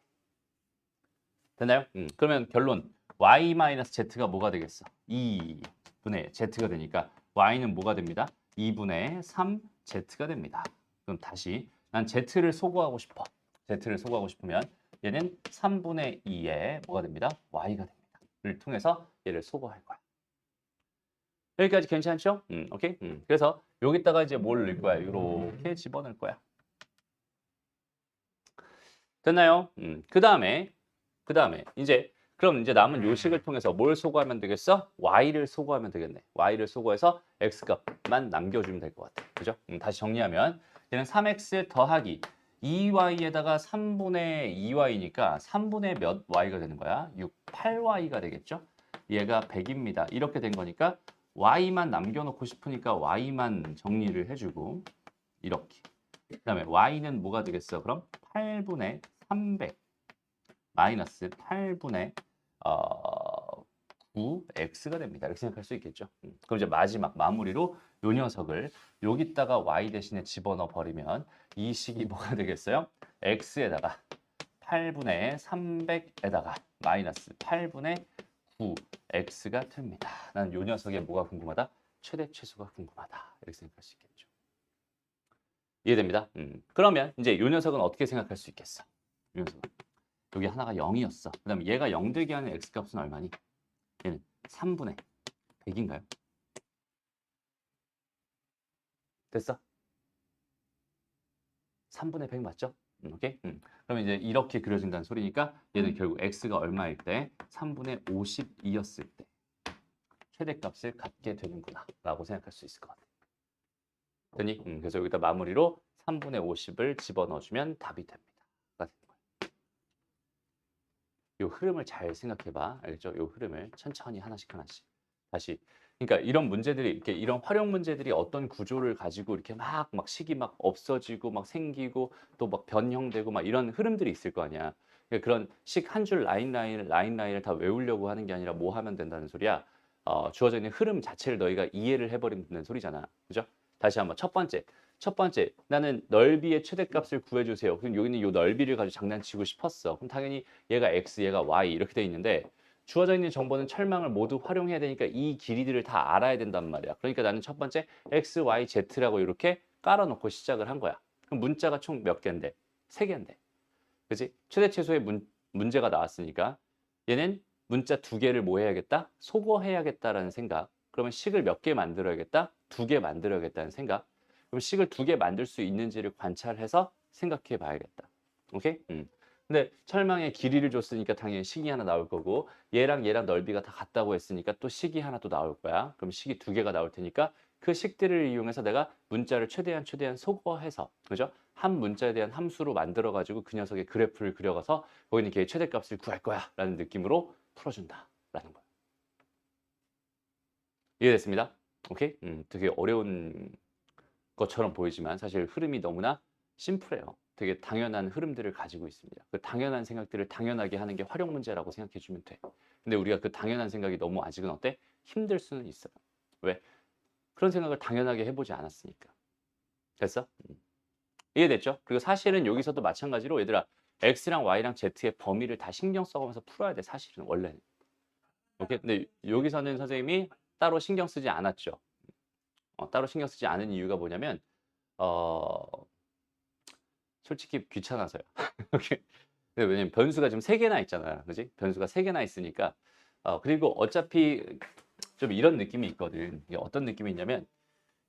됐나요? 그러면 결론 y-z가 뭐가 되겠어? 2분의 z가 되니까 y는 뭐가 됩니다? 2분의 3z가 됩니다. 그럼 다시 난 z를 소거하고 싶어. z를 소거하고 싶으면 얘는 3분의 2에 뭐가 됩니다? y가 됩니다. 를 통해서 얘를 소거할 거야. 여기까지 괜찮죠? 오케이? 그래서 여기다가 이제 뭘 넣을 거야? 이렇게 집어넣을 거야. 됐나요? 그 다음에 이제 그럼 이제 남은 요식을 통해서 뭘 소거하면 되겠어? y를 소거하면 되겠네. y를 소거해서 x 값만 남겨주면 될 것 같아. 그죠? 다시 정리하면 얘는 3x 더하기 2y에다가 3분의 2y니까 3분의 몇 y가 되는 거야? 6, 8y가 되겠죠? 얘가 100입니다. 이렇게 된 거니까 y만 남겨놓고 싶으니까 y만 정리를 해주고 이렇게. 그 다음에 y는 뭐가 되겠어? 그럼 8분의 300 마이너스 8분의 9x가 됩니다. 이렇게 생각할 수 있겠죠. 그럼 이제 마지막 마무리로 요 녀석을 여기다가 y 대신에 집어넣어 버리면 이 식이 뭐가 되겠어요? x에다가 8분의 300에다가 마이너스 8분의 9x가 됩니다. 난 요 녀석의 뭐가 궁금하다? 최대 최소가 궁금하다. 이렇게 생각할 수 있겠죠. 이해됩니다. 그러면 이제 요 녀석은 어떻게 생각할 수 있겠어? 요 녀석은 여기 하나가 0이었어. 그 다음에 얘가 0 되게 하는 x값은 얼마니? 얘는 3분의 100인가요? 됐어? 3분의 100 맞죠? 오케이? 그러면 이제 이렇게 그려진다는 소리니까 얘는 결국 x가 얼마일 때? 3분의 52였을 때 최대값을 갖게 되는구나 라고 생각할 수 있을 것 같아요. 됐니? 그래서 여기다 마무리로 3분의 50을 집어넣어주면 답이 됩니다. 요 흐름을 잘 생각해봐. 알겠죠? 요 흐름을 천천히 하나씩 다시. 그러니까 이런 문제들이 이렇게 이런 활용 문제들이 어떤 구조를 가지고 이렇게 막 식이 막 없어지고 막 생기고 또 막 변형되고 막 이런 흐름들이 있을 거 아니야. 그러니까 그런 식 한 줄 라인을 다 외우려고 하는 게 아니라 뭐 하면 된다는 소리야. 주어져 있는 흐름 자체를 너희가 이해를 해버리면 되는 소리잖아. 그죠? 다시 한번 첫 번째, 나는 넓이의 최대값을 구해주세요. 그럼 여기는 이 넓이를 가지고 장난치고 싶었어. 그럼 당연히 얘가 x, 얘가 y 이렇게 돼 있는데 주어져 있는 정보는 철망을 모두 활용해야 되니까 이 길이들을 다 알아야 된단 말이야. 그러니까 나는 첫 번째 x, y, z라고 이렇게 깔아놓고 시작을 한 거야. 그럼 문자가 총 몇 개인데? 3개인데. 그치? 최대 최소의 문제가 나왔으니까 얘는 문자 2개를 뭐 해야겠다? 소거해야겠다라는 생각. 그러면 식을 몇 개 만들어야겠다? 2개 만들어야겠다는 생각. 그럼 식을 2개 만들 수 있는지를 관찰해서 생각해 봐야겠다. 오케이? 근데 철망에 길이를 줬으니까 당연히 식이 하나 나올 거고 얘랑 얘랑 넓이가 다 같다고 했으니까 또 식이 하나 또 나올 거야. 그럼 식이 두 개가 나올 테니까 그 식들을 이용해서 내가 문자를 최대한 소거해서 그죠? 한 문자에 대한 함수로 만들어 가지고 그 녀석의 그래프를 그려가서 거기는 걔의 최대값을 구할 거야 라는 느낌으로 풀어준다 라는 거야. 이해됐습니다? 오케이? 되게 어려운 것처럼 보이지만 사실 흐름이 너무나 심플해요. 되게 당연한 흐름들을 가지고 있습니다. 그 당연한 생각들을 당연하게 하는 게 활용 문제라고 생각해 주면 돼. 근데 우리가 그 당연한 생각이 너무 아직은 어때? 힘들 수는 있어요. 왜? 그런 생각을 당연하게 해보지 않았으니까. 됐어? 이해됐죠? 그리고 사실은 여기서도 마찬가지로 얘들아 X랑 Y랑 Z의 범위를 다 신경 써가면서 풀어야 돼. 사실은 원래는. 오케이? 근데 여기서는 선생님이 따로 신경 쓰지 않았죠. 따로 신경 쓰지 않은 이유가 뭐냐면 어, 솔직히 귀찮아서요. 왜냐면 변수가 지금 3개나 있잖아. 그지? 변수가 3개나 있으니까. 그리고 어차피 좀 이런 느낌이 있거든. 이게 어떤 느낌이 있냐면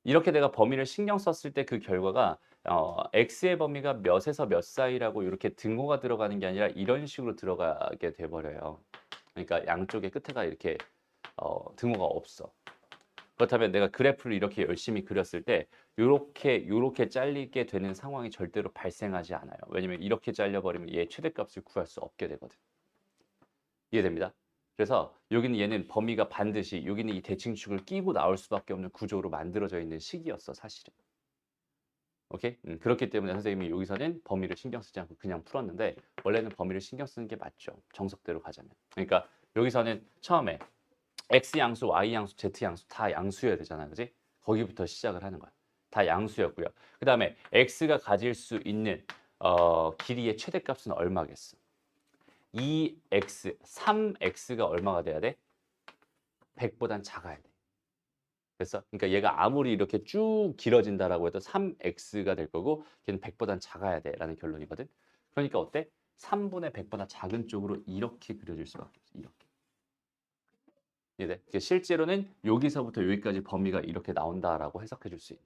이렇게 내가 범위를 신경 썼을 때 그 결과가 x의 범위가 몇에서 몇 사이라고 이렇게 등호가 들어가는 게 아니라 이런 식으로 들어가게 돼 버려요. 그러니까 양쪽에 끝에가 이렇게 등호가 없어. 그렇다면 내가 그래프를 이렇게 열심히 그렸을 때 요렇게 잘리게 되는 상황이 절대로 발생하지 않아요. 왜냐면 이렇게 잘려버리면 얘 최대값을 구할 수 없게 되거든. 이해됩니다? 그래서 여기는 얘는 범위가 반드시 여기는 이 대칭축을 끼고 나올 수밖에 없는 구조로 만들어져 있는 식이었어 사실은. 오케이? 그렇기 때문에 선생님이 여기서는 범위를 신경 쓰지 않고 그냥 풀었는데 원래는 범위를 신경 쓰는 게 맞죠. 정석대로 가자면. 그러니까 여기서는 처음에 x 양수, y 양수, z 양수 다 양수여야 되잖아. 그지? 거기부터 시작을 하는 거야. 다 양수였고요. 그 다음에 x가 가질 수 있는 길이의 최대값은 얼마겠어? 2x, 3x가 얼마가 돼야 돼? 100보단 작아야 돼. 됐어? 그러니까 얘가 아무리 이렇게 쭉 길어진다라고 해도 3x가 될 거고 걔는 100보단 작아야 돼라는 결론이거든. 그러니까 어때? 3분의 100보다 작은 쪽으로 이렇게 그려질 수밖에 없어. 이렇게. 이해돼? 실제로는 여기서부터 여기까지 범위가 이렇게 나온다라고 해석해 줄 수 있는.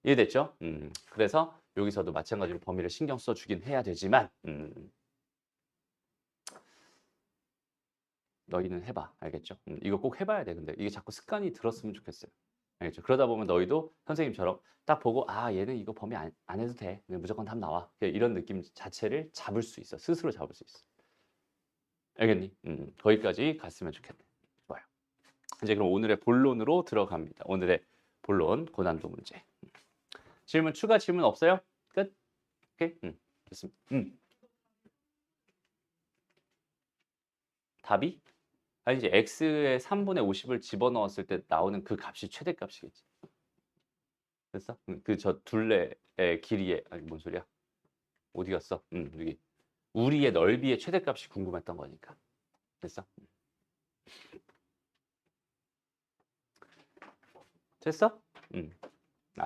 이해됐죠? 그래서 여기서도 마찬가지로 범위를 신경 써 주긴 해야 되지만 너희는 해봐. 알겠죠? 이거 꼭 해봐야 돼. 근데 이게 자꾸 습관이 들었으면 좋겠어요. 알겠죠? 그러다 보면 너희도 선생님처럼 딱 보고 아 얘는 이거 범위 안 해도 돼. 그냥 무조건 답 나와. 이런 느낌 자체를 잡을 수 있어. 스스로 잡을 수 있어. 알겠니? 거기까지 갔으면 좋겠네. 좋아요. 이제 그럼 오늘의 본론으로 들어갑니다. 오늘의 본론 고난도 문제. 추가 질문 없어요? 끝? 오케이? 됐습니다. 답이? 아니 이제 x의 3분의 50을 집어넣었을 때 나오는 그 값이 최대값이겠지. 됐어? 그 저 둘레의 길이의 아니 뭔 소리야? 어디 갔어? 여기 우리의 넓이의 최대값이 궁금했던 거니까. 됐어? 됐어?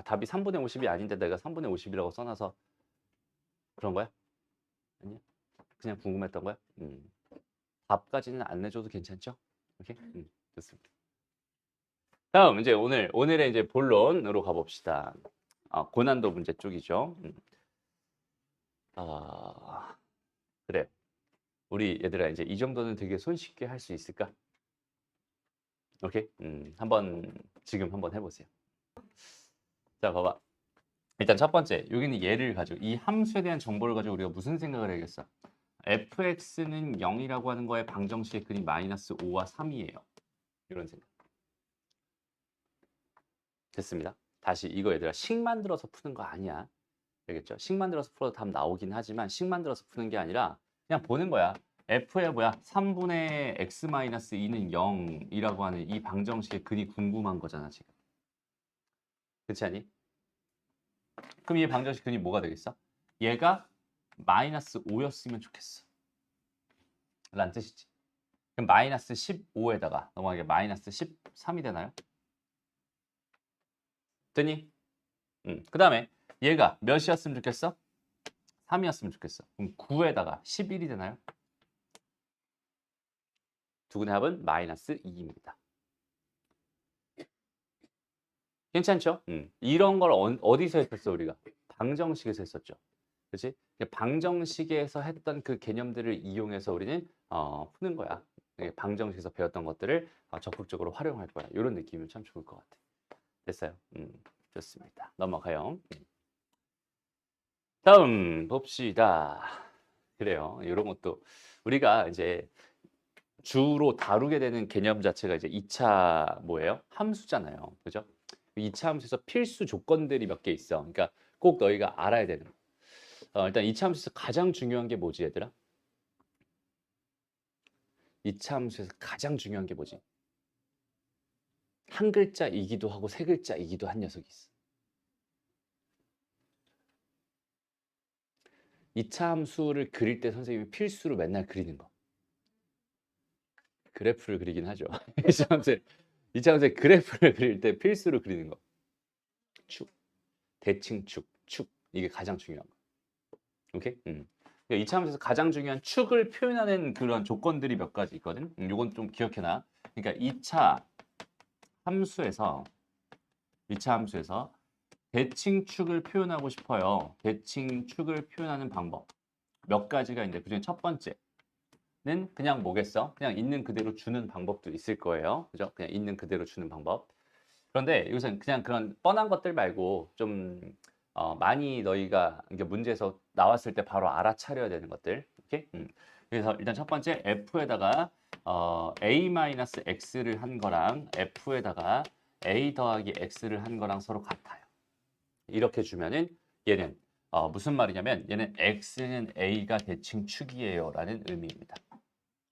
답이 3분의 50이 아닌데 내가 3분의 50이라고 써놔서 그런 거야? 아니야? 그냥 궁금했던 거야? 답까지는 안 내줘도 괜찮죠? 오케이? 좋습니다. 다음 이제 오늘의 이제 본론으로 가봅시다. 고난도 문제 쪽이죠. 그래. 우리 얘들아 이제 이 정도는 되게 손쉽게 할 수 있을까? 오케이? 지금 한번 해보세요. 자, 봐봐. 일단 첫 번째, 여기는 얘를 가지고 이 함수에 대한 정보를 가지고 우리가 무슨 생각을 해야겠어? fx는 0이라고 하는 거에 방정식의 근이 마이너스 5와 3이에요. 이런 생각. 됐습니다. 다시 이거 얘들아 식 만들어서 푸는 거 아니야. 알겠죠? 식 만들어서 풀어도 답 나오긴 하지만 식 만들어서 푸는 게 아니라 그냥 보는 거야. f의 뭐야? 3분의 x-2는 0이라고 하는 이 방정식의 근이 궁금한 거잖아, 지금. 그렇지 않니? 그럼 이 방정식 근이 뭐가 되겠어? 얘가 마이너스 5였으면 좋겠어. 라는 뜻이지. 그럼 마이너스 15에다가 넘어가게 마이너스 13이 되나요? 되니? 그 다음에 얘가 몇이었으면 좋겠어? 3이었으면 좋겠어. 그럼 9에다가 11이 되나요? 두근의 합은 마이너스 2입니다. 괜찮죠? 이런 걸 어디서 했었어 우리가? 방정식에서 했었죠. 그렇지? 방정식에서 했던 그 개념들을 이용해서 우리는 푸는 거야. 방정식에서 배웠던 것들을 적극적으로 활용할 거야. 이런 느낌이면 참 좋을 것 같아. 됐어요. 좋습니다. 넘어가요. 다음 봅시다. 그래요. 이런 것도 우리가 이제 주로 다루게 되는 개념 자체가 이제 2차 뭐예요? 함수잖아요. 그죠? 2차 함수에서 필수 조건들이 몇 개 있어. 그러니까 꼭 너희가 알아야 되는 거. 일단 2차 함수에서 가장 중요한 게 뭐지, 얘들아? 2차 함수에서 가장 중요한 게 뭐지? 한 글자이기도 하고 세 글자이기도 한 녀석이 있어. 2차 함수를 그릴 때 선생님이 필수로 맨날 그리는 거. 그래프를 그리긴 하죠. 2차 함수에 그래프를 그릴 때 필수로 그리는 거. 축, 대칭축, 축. 이게 가장 중요한 거. 오케이? 2차 함수에서 가장 중요한 축을 표현하는 그런 조건들이 몇 가지 있거든. 요건 좀 기억해놔. 그러니까 2차 함수에서 대칭축을 표현하고 싶어요. 대칭축을 표현하는 방법. 몇 가지가 있는데 그중에 첫 번째는 그냥 뭐겠어? 그냥 있는 그대로 주는 방법도 있을 거예요. 그죠? 그냥 있는 그대로 주는 방법. 그런데 이것은 그냥 그런 뻔한 것들 말고 좀 많이 너희가 이게 문제에서 나왔을 때 바로 알아차려야 되는 것들. 오케이? 그래서 일단 첫 번째 F에다가 A-X를 한 거랑 F에다가 A 더하기 X를 한 거랑 서로 같아요. 이렇게 주면은 얘는 무슨 말이냐면 얘는 X는 A가 대칭축이에요 라는 의미입니다.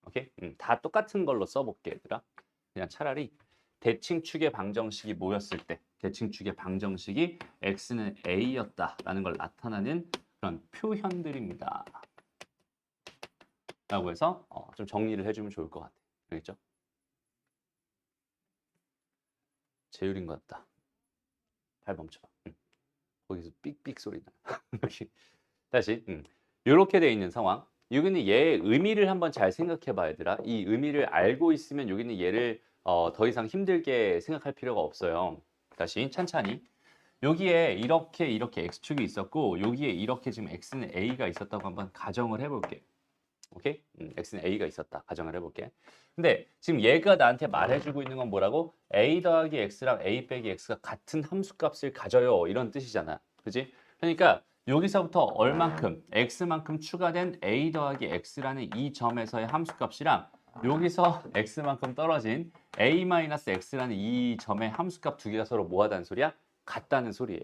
오케이? 다 똑같은 걸로 써볼게 얘들아. 그냥 차라리 대칭축의 방정식이 뭐였을 때 대칭축의 방정식이 X는 A였다라는 걸 나타나는 그런 표현들입니다. 라고 해서 좀 정리를 해주면 좋을 것 같아. 알겠죠? 재율인 것 같다. 발 멈춰봐. 거기서 삑삑 소리 나. 다시 이렇게 돼 있는 상황. 여기는 얘의 의미를 한번 잘 생각해 봐야 되라. 이 의미를 알고 있으면 여기는 얘를 더 이상 힘들게 생각할 필요가 없어요. 다시 찬찬히. 여기에 이렇게 x축이 있었고 여기에 이렇게 지금 x는 a가 있었다고 한번 가정을 해볼게. 오케이? x는 a가 있었다. 가정을 해볼게. 근데 지금 얘가 나한테 말해주고 있는 건 뭐라고? a 더하기 x랑 a 빼기 x가 같은 함수값을 가져요. 이런 뜻이잖아. 그지? 그러니까 여기서부터 얼만큼, x만큼 추가된 a 더하기 x라는 이 점에서의 함수값이랑 여기서 x만큼 떨어진 a-x라는 이 점의 함수값 두 개가 서로 뭐하다는 소리야? 같다는 소리예요.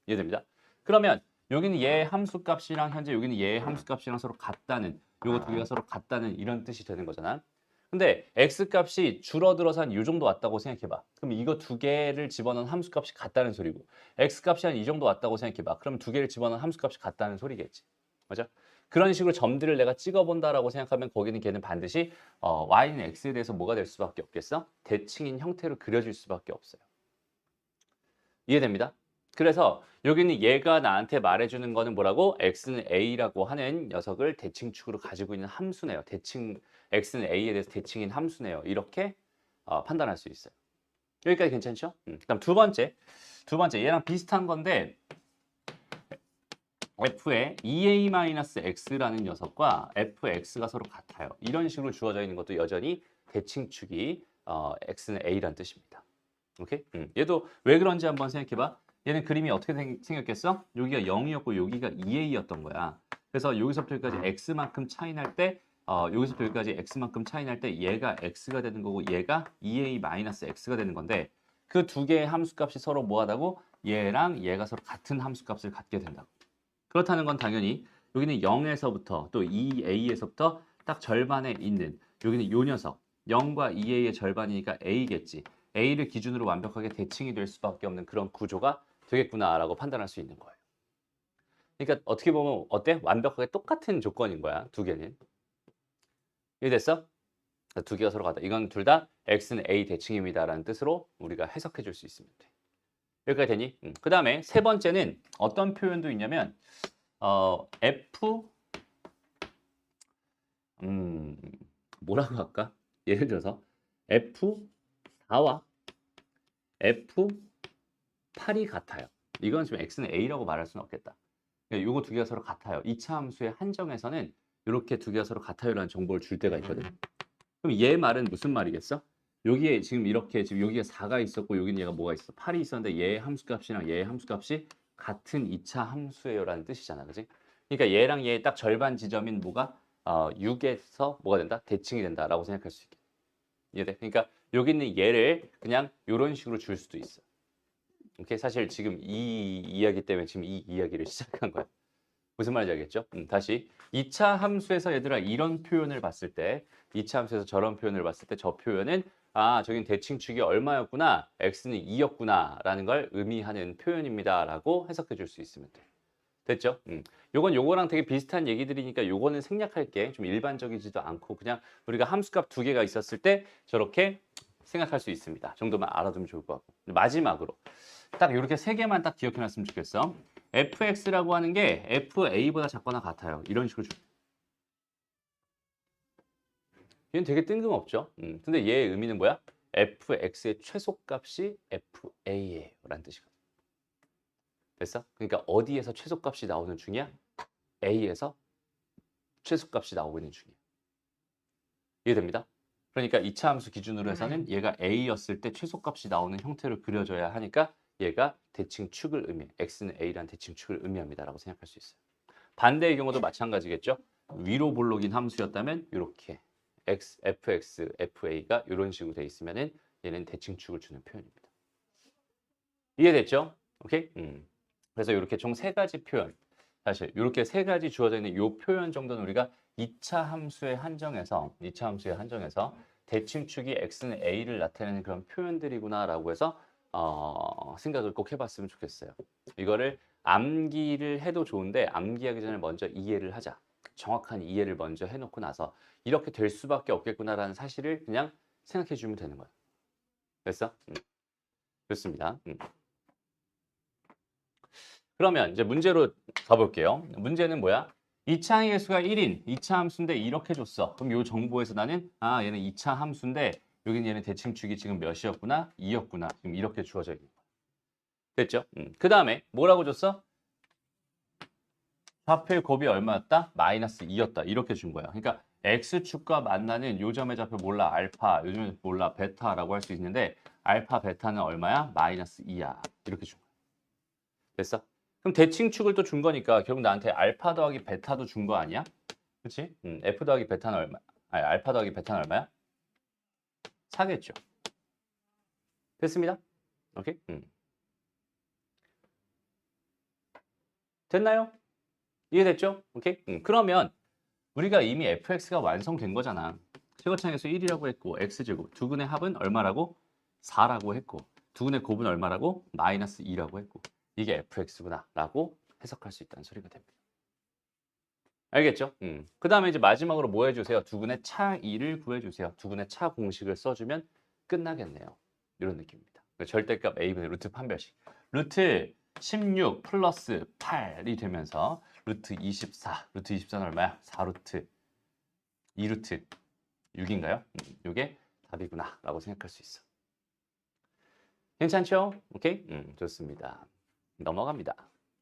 이해됩니다? 그러면 여기는 얘의 함수값이랑 현재 여기는 얘의 함수값이랑 서로 같다는 요거 두 개가 서로 같다는 이런 뜻이 되는 거잖아. 근데 x값이 줄어들어서 한 이 정도 왔다고 생각해봐. 그럼 이거 두 개를 집어넣은 함수값이 같다는 소리고 x값이 한 이 정도 왔다고 생각해봐. 그럼 두 개를 집어넣은 함수값이 같다는 소리겠지. 맞아? 그런 식으로 점들을 내가 찍어본다라고 생각하면 거기는 걔는 반드시 y는 x에 대해서 뭐가 될 수밖에 없겠어? 대칭인 형태로 그려질 수밖에 없어요. 이해됩니다? 그래서 여기는 얘가 나한테 말해주는 거는 뭐라고? x는 a라고 하는 녀석을 대칭축으로 가지고 있는 함수네요. x는 a에 대해서 대칭인 함수네요. 이렇게 판단할 수 있어요. 여기까지 괜찮죠? 그다음 두 번째 얘랑 비슷한 건데 f의 2a-x라는 녀석과 fx가 서로 같아요. 이런 식으로 주어져 있는 것도 여전히 대칭축이 x는 a라는 뜻입니다. 오케이? 얘도 왜 그런지 한번 생각해봐. 얘는 그림이 어떻게 생겼겠어? 여기가 0이었고 여기가 2a였던 거야. 그래서 여기서부터 여기까지 x만큼 차이 날 때 여기서부터 여기까지 x만큼 차이 날 때 얘가 x가 되는 거고 얘가 2a-x가 되는 건데 그 두 개의 함수값이 서로 뭐하다고? 얘랑 얘가 서로 같은 함수값을 갖게 된다고. 그렇다는 건 당연히 여기는 0에서부터 또 2a에서부터 딱 절반에 있는 여기는 요 녀석 0과 2a의 절반이니까 a겠지. a를 기준으로 완벽하게 대칭이 될 수밖에 없는 그런 구조가 되겠구나라고 판단할 수 있는 거예요. 그러니까 어떻게 보면 어때? 완벽하게 똑같은 조건인 거야. 두 개는. 이해됐어? 두 개가 서로 같다. 이건 둘 다 x는 a 대칭입니다라는 뜻으로 우리가 해석해 줄 수 있으면 돼. 여기까지 되니? 그 다음에 세 번째는 어떤 표현도 있냐면 f 뭐라고 할까? 예를 들어서 F4와 F8이 같아요. 이건 지금 x는 a라고 말할 수는 없겠다. 요거 두 개가 서로 같아요. 2차 함수의 한정에서는 이렇게 두 개가 서로 같아요라는 정보를 줄 때가 있거든. 그럼 얘 말은 무슨 말이겠어? 여기에 지금 이렇게 지금 여기가 4가 있었고 여기는 얘가 뭐가 있어? 8이 있었는데 얘의 함수값이랑 얘의 함수값이 같은 2차 함수예요라는 뜻이잖아. 그지? 그러니까 얘랑 얘의 딱 절반 지점인 뭐가 6에서 뭐가 된다? 대칭이 된다라고 생각할 수 있게. 이해돼? 그러니까 여기 있는 얘를 그냥 이런 식으로 줄 수도 있어. 오케이? 사실 지금 이 이야기 때문에 지금 이 이야기를 시작한 거야. 무슨 말인지 알겠죠? 다시 2차 함수에서 얘들아 이런 표현을 봤을 때 2차 함수에서 저런 표현을 봤을 때 저 표현은 저긴 대칭축이 얼마였구나 x는 2였구나 라는 걸 의미하는 표현입니다 라고 해석해 줄 수 있으면 돼. 됐죠? 요건 요거랑 되게 비슷한 얘기들이니까 요거는 생략할게. 좀 일반적이지도 않고 그냥 우리가 함수값 두 개가 있었을 때 저렇게 생각할 수 있습니다. 정도만 알아두면 좋을 것 같고. 마지막으로 딱 이렇게 세 개만 딱 기억해 놨으면 좋겠어. fx라고 하는 게 fa보다 작거나 같아요. 이런 식으로 줄. 얘는 되게 뜬금없죠. 근데 얘의 의미는 뭐야? fx의 최소값이 fa예요. 라는 뜻이거든. 됐어? 그러니까 어디에서 최소값이 나오는 중이야? a에서 최소값이 나오고 있는 중이야. 이해됩니다? 그러니까 2차 함수 기준으로 해서는 얘가 a였을 때 최소값이 나오는 형태로 그려져야 하니까 얘가 대칭축을 의미해. x는 a라는 대칭축을 의미합니다. 라고 생각할 수 있어요. 반대의 경우도 마찬가지겠죠. 위로 볼록인 함수였다면 이렇게 fx, fa가 이런 식으로 돼 있으면은 얘는 대칭축을 주는 표현입니다. 이해됐죠? 오케이? 그래서 이렇게 총 세 가지 표현. 사실 이렇게 세 가지 주어져 있는 이 표현 정도는 우리가 2차 함수에 한정해서 대칭축이 x는 a를 나타내는 그런 표현들이구나라고 해서 생각을 꼭 해봤으면 좋겠어요. 이거를 암기를 해도 좋은데 암기하기 전에 먼저 이해를 하자. 정확한 이해를 먼저 해놓고 나서 이렇게 될 수밖에 없겠구나라는 사실을 그냥 생각해 주면 되는 거야. 됐어? 좋습니다. 그러면 이제 문제로 가볼게요. 문제는 뭐야? 2차 항의 개수가 1인 2차 함수인데 이렇게 줬어. 그럼 이 정보에서 나는 얘는 2차 함수인데 여긴 얘는 대칭축이 지금 몇이었구나? 2였구나. 지금 이렇게 주어져 있는 거야. 됐죠? 그 다음에 뭐라고 줬어? 좌표의 곱이 얼마였다? 마이너스 2였다. 이렇게 준 거야. 그러니까 x축과 만나는 요점의 좌표 몰라 알파, 요점의 좌표 몰라 베타라고 할 수 있는데 알파, 베타는 얼마야? 마이너스 2야. 이렇게 준 거야. 됐어? 그럼 대칭축을 또 준 거니까 결국 나한테 알파 더하기 베타도 준 거 아니야? 그렇지? f 더하기 베타는 얼마? 아니, 알파 더하기 베타는 얼마야? 4겠죠. 됐습니다. 오케이? 됐나요? 이해됐죠? 오케이? 그러면 우리가 이미 fx가 완성된 거잖아. 최고차항에서 1이라고 했고 x제곱 두근의 합은 얼마라고? 4라고 했고 두근의 곱은 얼마라고? 마이너스 2라고 했고 이게 fx구나 라고 해석할 수 있다는 소리가 됩니다. 알겠죠? 그 다음에 이제 마지막으로 뭐 해주세요? 두근의 차이를 구해주세요. 두근의 차 공식을 써주면 끝나겠네요. 이런 느낌입니다. 절대값 a분의 루트 판별식. 루트 16 플러스 8이 되면서 루트 24. 루트 24는 얼마야? 4루트 2루트 6인가요? 이게 답이구나 라고 생각할 수 있어. 괜찮죠? 오케이? 좋습니다. 넘어갑니다.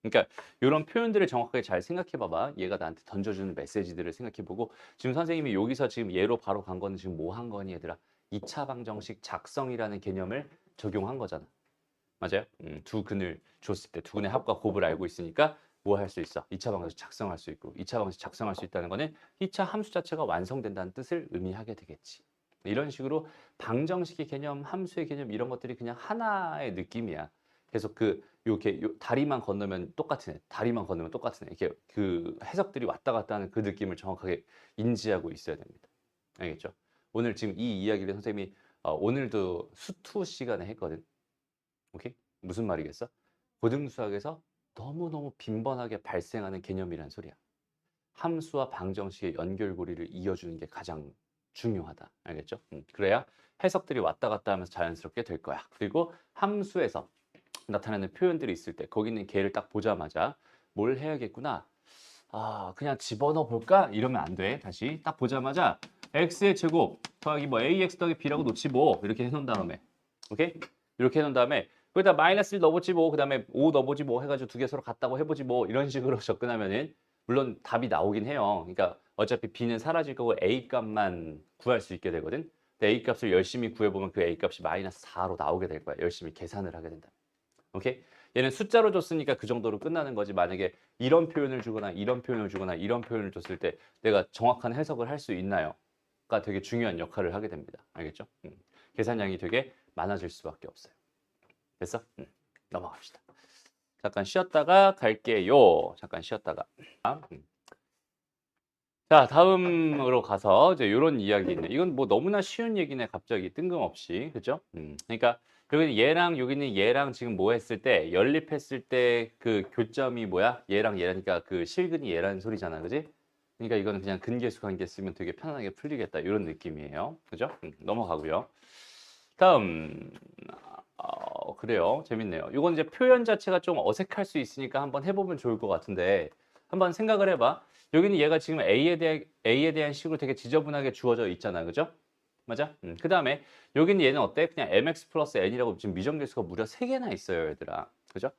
그러니까 이런 표현들을 정확하게 잘 생각해 봐봐. 얘가 나한테 던져주는 메시지들을 생각해 보고 지금 선생님이 여기서 지금 얘로 바로 간 거는 지금 뭐 한 거니 얘들아? 2차 방정식 작성이라는 개념을 적용한 거잖아. 맞아요? 두 근을 줬을 때 두 근의 합과 곱을 알고 있으니까 뭐 할 수 있어? 2차 방정식 작성할 수 있고 2차 방정식 작성할 수 있다는 거는 2차 함수 자체가 완성된다는 뜻을 의미하게 되겠지. 이런 식으로 방정식의 개념, 함수의 개념 이런 것들이 그냥 하나의 느낌이야. 계속 이렇게 다리만 건너면 똑같은 애, 다리만 건너면 똑같은 애. 이렇게 그 해석들이 왔다 갔다 하는 그 느낌을 정확하게 인지하고 있어야 됩니다. 알겠죠? 오늘 지금 이 이야기를 선생님이 오늘도 수투 시간에 했거든. 오케이? 무슨 말이겠어? 고등수학에서 너무너무 빈번하게 발생하는 개념이란 소리야. 함수와 방정식의 연결고리를 이어주는 게 가장 중요하다. 알겠죠? 그래야 해석들이 왔다 갔다 하면서 자연스럽게 될 거야. 그리고 함수에서 나타나는 표현들이 있을 때 거기 있는 개를 딱 보자마자 뭘 해야겠구나. 그냥 집어넣어 볼까? 이러면 안 돼. 다시 딱 보자마자 x의 제곱 더하기 뭐 ax 더하기 b라고 놓지 뭐 이렇게 해놓은 다음에 오케이? 이렇게 해놓은 다음에 거기다 마이너스 1 넣어보지 뭐, 그 다음에 5 넣어보지 뭐 해가지고 두 개 서로 같다고 해보지 뭐 이런 식으로 접근하면은 물론 답이 나오긴 해요. 그러니까 어차피 B는 사라질 거고 A 값만 구할 수 있게 되거든. 근데 A 값을 열심히 구해보면 그 A 값이 마이너스 4로 나오게 될 거야. 열심히 계산을 하게 된다. 오케이? 얘는 숫자로 줬으니까 그 정도로 끝나는 거지. 만약에 이런 표현을 주거나 이런 표현을 주거나 이런 표현을 줬을 때 내가 정확한 해석을 할 수 있나요? 가 되게 중요한 역할을 하게 됩니다. 알겠죠? 계산량이 되게 많아질 수밖에 없어요. 됐어? 넘어갑시다. 잠깐 쉬었다가 갈게요. 잠깐 쉬었다가. 자, 다음으로 가서 이제 이런 이야기네. 이건 뭐 너무나 쉬운 얘기네. 갑자기 뜬금없이. 그죠? 그러니까 여기는 얘랑 여기는 얘랑 지금 뭐 했을 때 연립했을 때 그 교점이 뭐야? 얘랑 얘라니까 그 실근이 얘라는 소리잖아. 그지? 그러니까 이거는 그냥 근계수 관계 쓰면 되게 편하게 풀리겠다. 이런 느낌이에요. 그죠? 넘어가고요. 다음. 그래요. 재밌네요. 이건 이제 표현 자체가 좀 어색할 수 있으니까 한번 해보면 좋을 것 같은데 한번 생각을 해봐. 여기는 얘가 지금 A에 대한 식으로 되게 지저분하게 주어져 있잖아. 그죠? 맞아? 그 다음에 여기는 얘는 어때? 그냥 mx 플러스 n이라고 지금 미정계수가 무려 3개나 있어요. 얘들아. 그죠?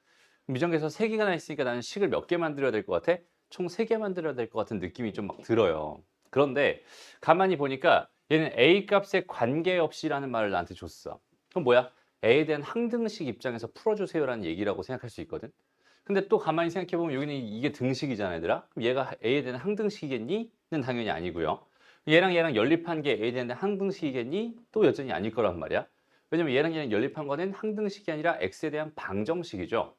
미정계수 3개나 있으니까 나는 식을 몇 개 만들어야 될 것 같아? 총 3개 만들어야 될 것 같은 느낌이 좀 막 들어요. 그런데 가만히 보니까 얘는 A 값에 관계없이라는 말을 나한테 줬어. 그럼 뭐야? A에 대한 항등식 입장에서 풀어주세요라는 얘기라고 생각할 수 있거든. 근데 또 가만히 생각해보면 여기는 이게 등식이잖아, 얘들아. 그럼 얘가 A에 대한 항등식이겠니? 는 당연히 아니고요. 얘랑 얘랑 연립한 게 A에 대한 항등식이겠니? 또 여전히 아닐 거란 말이야. 왜냐면 얘랑 얘랑 연립한 거는 항등식이 아니라 X에 대한 방정식이죠.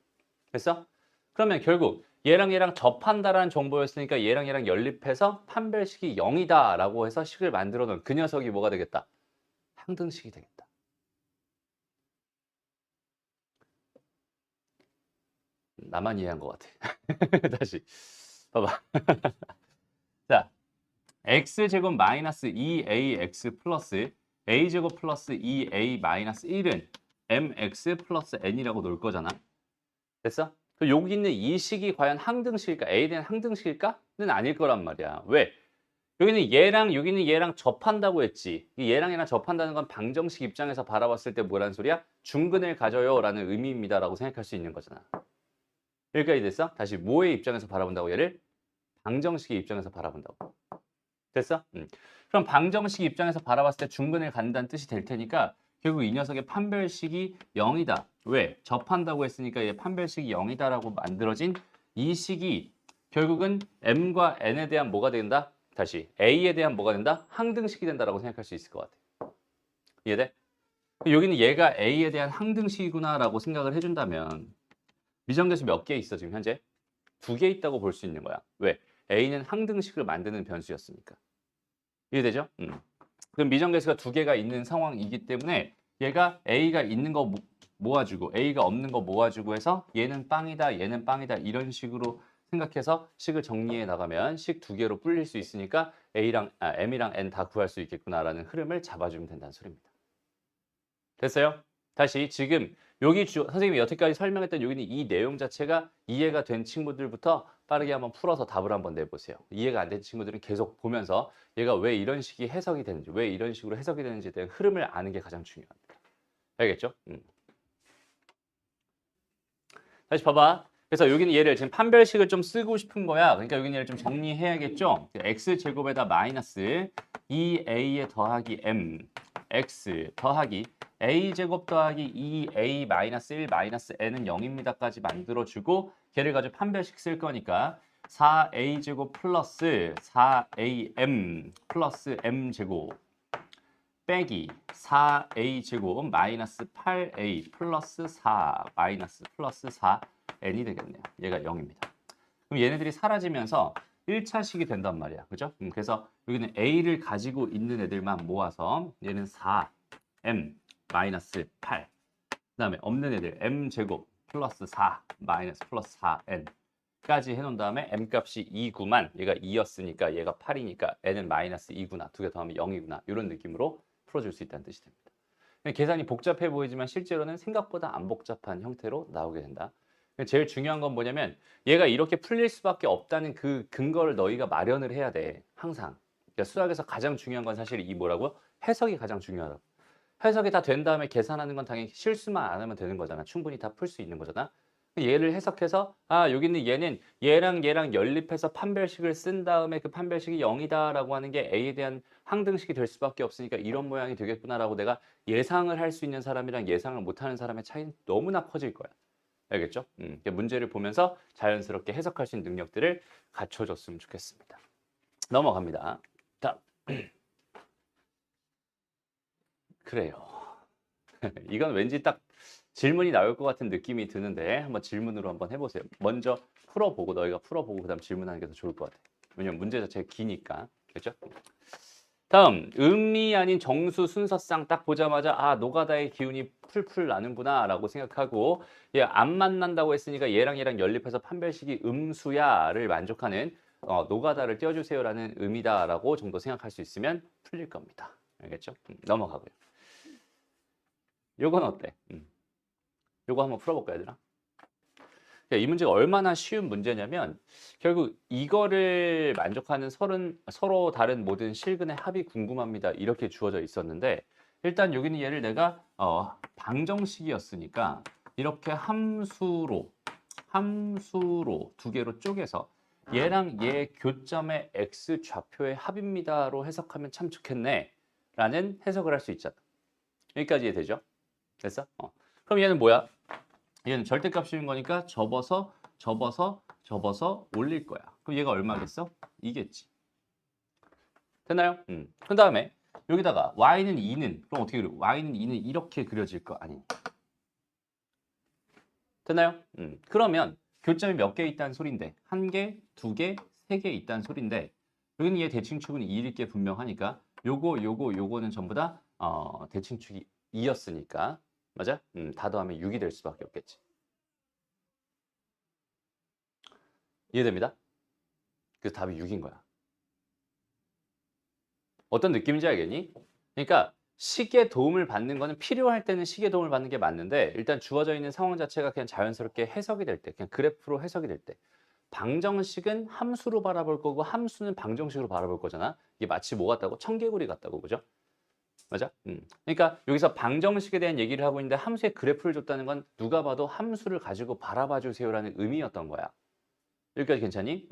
됐어? 그러면 결국 얘랑 얘랑 접한다라는 정보였으니까 얘랑 얘랑 연립해서 판별식이 0이다 라고 해서 식을 만들어 놓은 그 녀석이 뭐가 되겠다? 항등식이 되겠다. 나만 이해한 것 같아. 다시 봐봐. 자, x제곱 마이너스 2ax 플러스 a제곱 플러스 2a 마이너스 1은 mx 플러스 n이라고 놓을 거잖아. 됐어? 그럼 여기 있는 이 식이 과연 항등식일까? A에 대한 항등식일까?는 아닐 거란 말이야. 왜? 여기는 얘랑 접한다고 했지. 얘랑 얘랑 접한다는 건 방정식 입장에서 바라봤을 때 뭐라는 소리야? 중근을 가져요 라는 의미입니다라고 생각할 수 있는 거잖아. 여기까지 됐어? 다시 뭐의 입장에서 바라본다고 얘를? 방정식의 입장에서 바라본다고. 됐어? 그럼 방정식 입장에서 바라봤을 때 중근을 갖는다는 뜻이 될 테니까 결국 이 녀석의 판별식이 0이다. 왜? 접한다고 했으니까 얘 판별식이 0이다라고 만들어진 이 식이 결국은 m과 n에 대한 뭐가 된다? 다시 a에 대한 뭐가 된다? 항등식이 된다라고 생각할 수 있을 것 같아. 이해돼? 여기는 얘가 a에 대한 항등식이구나라고 생각을 해준다면 미정계수 몇 개 있어 지금 현재? 2개 있다고 볼 수 있는 거야. 왜? a는 항등식을 만드는 변수였으니까. 이해되죠? 그럼 미정계수가 2개가 있는 상황이기 때문에 얘가 A가 있는 거 모아주고 A가 없는 거 모아주고 해서 얘는 빵이다, 얘는 빵이다 이런 식으로 생각해서 식을 정리해 나가면 식 2개로 불릴 수 있으니까 M이랑 N 다 구할 수 있겠구나라는 흐름을 잡아주면 된다는 소리입니다. 됐어요? 다시 지금 선생님이 여태까지 설명했던 여기는 이 내용 자체가 이해가 된 친구들부터 빠르게 한번 풀어서 답을 한번 내보세요. 이해가 안 된 친구들은 계속 보면서 얘가 왜 이런 식이 해석이 되는지, 왜 이런 식으로 해석이 되는지에 대한 흐름을 아는 게 가장 중요합니다. 알겠죠? 다시 봐봐. 그래서 여기는 얘를 지금 판별식을 좀 쓰고 싶은 거야. 그러니까 여기는 얘를 좀 정리해야겠죠? x제곱에다 마이너스 2a에 더하기 m x 더하기 a제곱 더하기 2a 마이너스 1 마이너스 n은 0입니다까지 만들어주고 걔를 가지고 판별식 쓸 거니까 4a제곱 플러스 4am 플러스 m제곱 빼기 4a제곱 마이너스 8a 플러스 4 마이너스 플러스 4n이 되겠네요. 얘가 0입니다. 그럼 얘네들이 사라지면서 1차식이 된단 말이야. 그죠? 그래서 여기는 a를 가지고 있는 애들만 모아서 얘는 4m 마이너스 8. 그 다음에 없는 애들 m제곱 플러스 4 마이너스 플러스 4n 까지 해놓은 다음에 m값이 2구만 얘가 2였으니까 얘가 8이니까 n은 마이너스 2구나 2개 더하면 0이구나 이런 느낌으로 풀어줄 수 있다는 뜻이 됩니다. 계산이 복잡해 보이지만 실제로는 생각보다 안 복잡한 형태로 나오게 된다. 제일 중요한 건 뭐냐면 얘가 이렇게 풀릴 수밖에 없다는 그 근거를 너희가 마련을 해야 돼. 항상. 그러니까 수학에서 가장 중요한 건 사실 이 뭐라고요? 해석이 가장 중요하다고. 해석이 다 된 다음에 계산하는 건 당연히 실수만 안 하면 되는 거잖아. 충분히 다 풀 수 있는 거잖아. 얘를 해석해서 아 여기 있는 얘는 얘랑 연립해서 판별식을 쓴 다음에 그 판별식이 0이다라고 하는 게 A에 대한 항등식이 될 수밖에 없으니까 이런 모양이 되겠구나라고 내가 예상을 할 수 있는 사람이랑 예상을 못하는 사람의 차이는 너무나 커질 거야. 알겠죠? 문제를 보면서 자연스럽게 해석할 수 있는 능력들을 갖춰줬으면 좋겠습니다. 넘어갑니다. 자, 그래요. 이건 왠지 딱 질문이 나올 것 같은 느낌이 드는데 한번 질문으로 한번 해보세요. 먼저 풀어보고 너희가 풀어보고 그다음 질문하는 게 더 좋을 것 같아. 왜냐면 문제 자체가 기니까. 그렇죠? 다음 음이 아닌 정수 순서상 딱 보자마자 아 노가다의 기운이 풀풀 나는구나 라고 생각하고 얘 안 만난다고 했으니까 얘랑 연립해서 판별식이 음수야를 만족하는 노가다를 띄워주세요라는 의미다라고 정도 생각할 수 있으면 풀릴 겁니다. 알겠죠? 넘어가고요. 요건 어때? 요거 한번 풀어볼까 얘들아? 이 문제가 얼마나 쉬운 문제냐면 결국 이거를 만족하는 서로 다른 모든 실근의 합이 궁금합니다. 이렇게 주어져 있었는데 일단 여기는 얘를 내가 방정식이었으니까 이렇게 함수로 두 개로 쪼개서 얘랑 얘 교점의 x 좌표의 합입니다로 해석하면 참 좋겠네 라는 해석을 할 수 있잖아. 여기까지 이해되죠? 됐어? 그럼 얘는 뭐야? 얘는 절대값인 거니까 접어서 올릴 거야. 그럼 얘가 얼마겠어? 이겠지. 됐나요? 그 다음에 여기다가 y는 2는 그럼 어떻게 그려? y는 2는 이렇게 그려질 거 아니? 됐나요? 그러면 교점이 몇 개 있다는 소린데 한 개, 두 개, 세 개 있다는 소린데 여기는 얘 대칭축은 2일 게 분명하니까 요거는 전부 다 대칭축이 2였으니까 맞아? 다 더하면 6이 될 수밖에 없겠지. 이해됩니다? 그래서 답이 6인 거야. 어떤 느낌인지 알겠니? 그러니까 식의 도움을 받는 거는 필요할 때는 식의 도움을 받는 게 맞는데 일단 주어져 있는 상황 자체가 그냥 자연스럽게 해석이 될 때, 그냥 그래프로 해석이 될 때 방정식은 함수로 바라볼 거고 함수는 방정식으로 바라볼 거잖아. 이게 마치 뭐 같다고? 청개구리 같다고, 그죠? 맞아? 그러니까 여기서 방정식에 대한 얘기를 하고 있는데 함수의 그래프를 줬다는 건 누가 봐도 함수를 가지고 바라봐 주세요라는 의미였던 거야. 여기까지 괜찮니?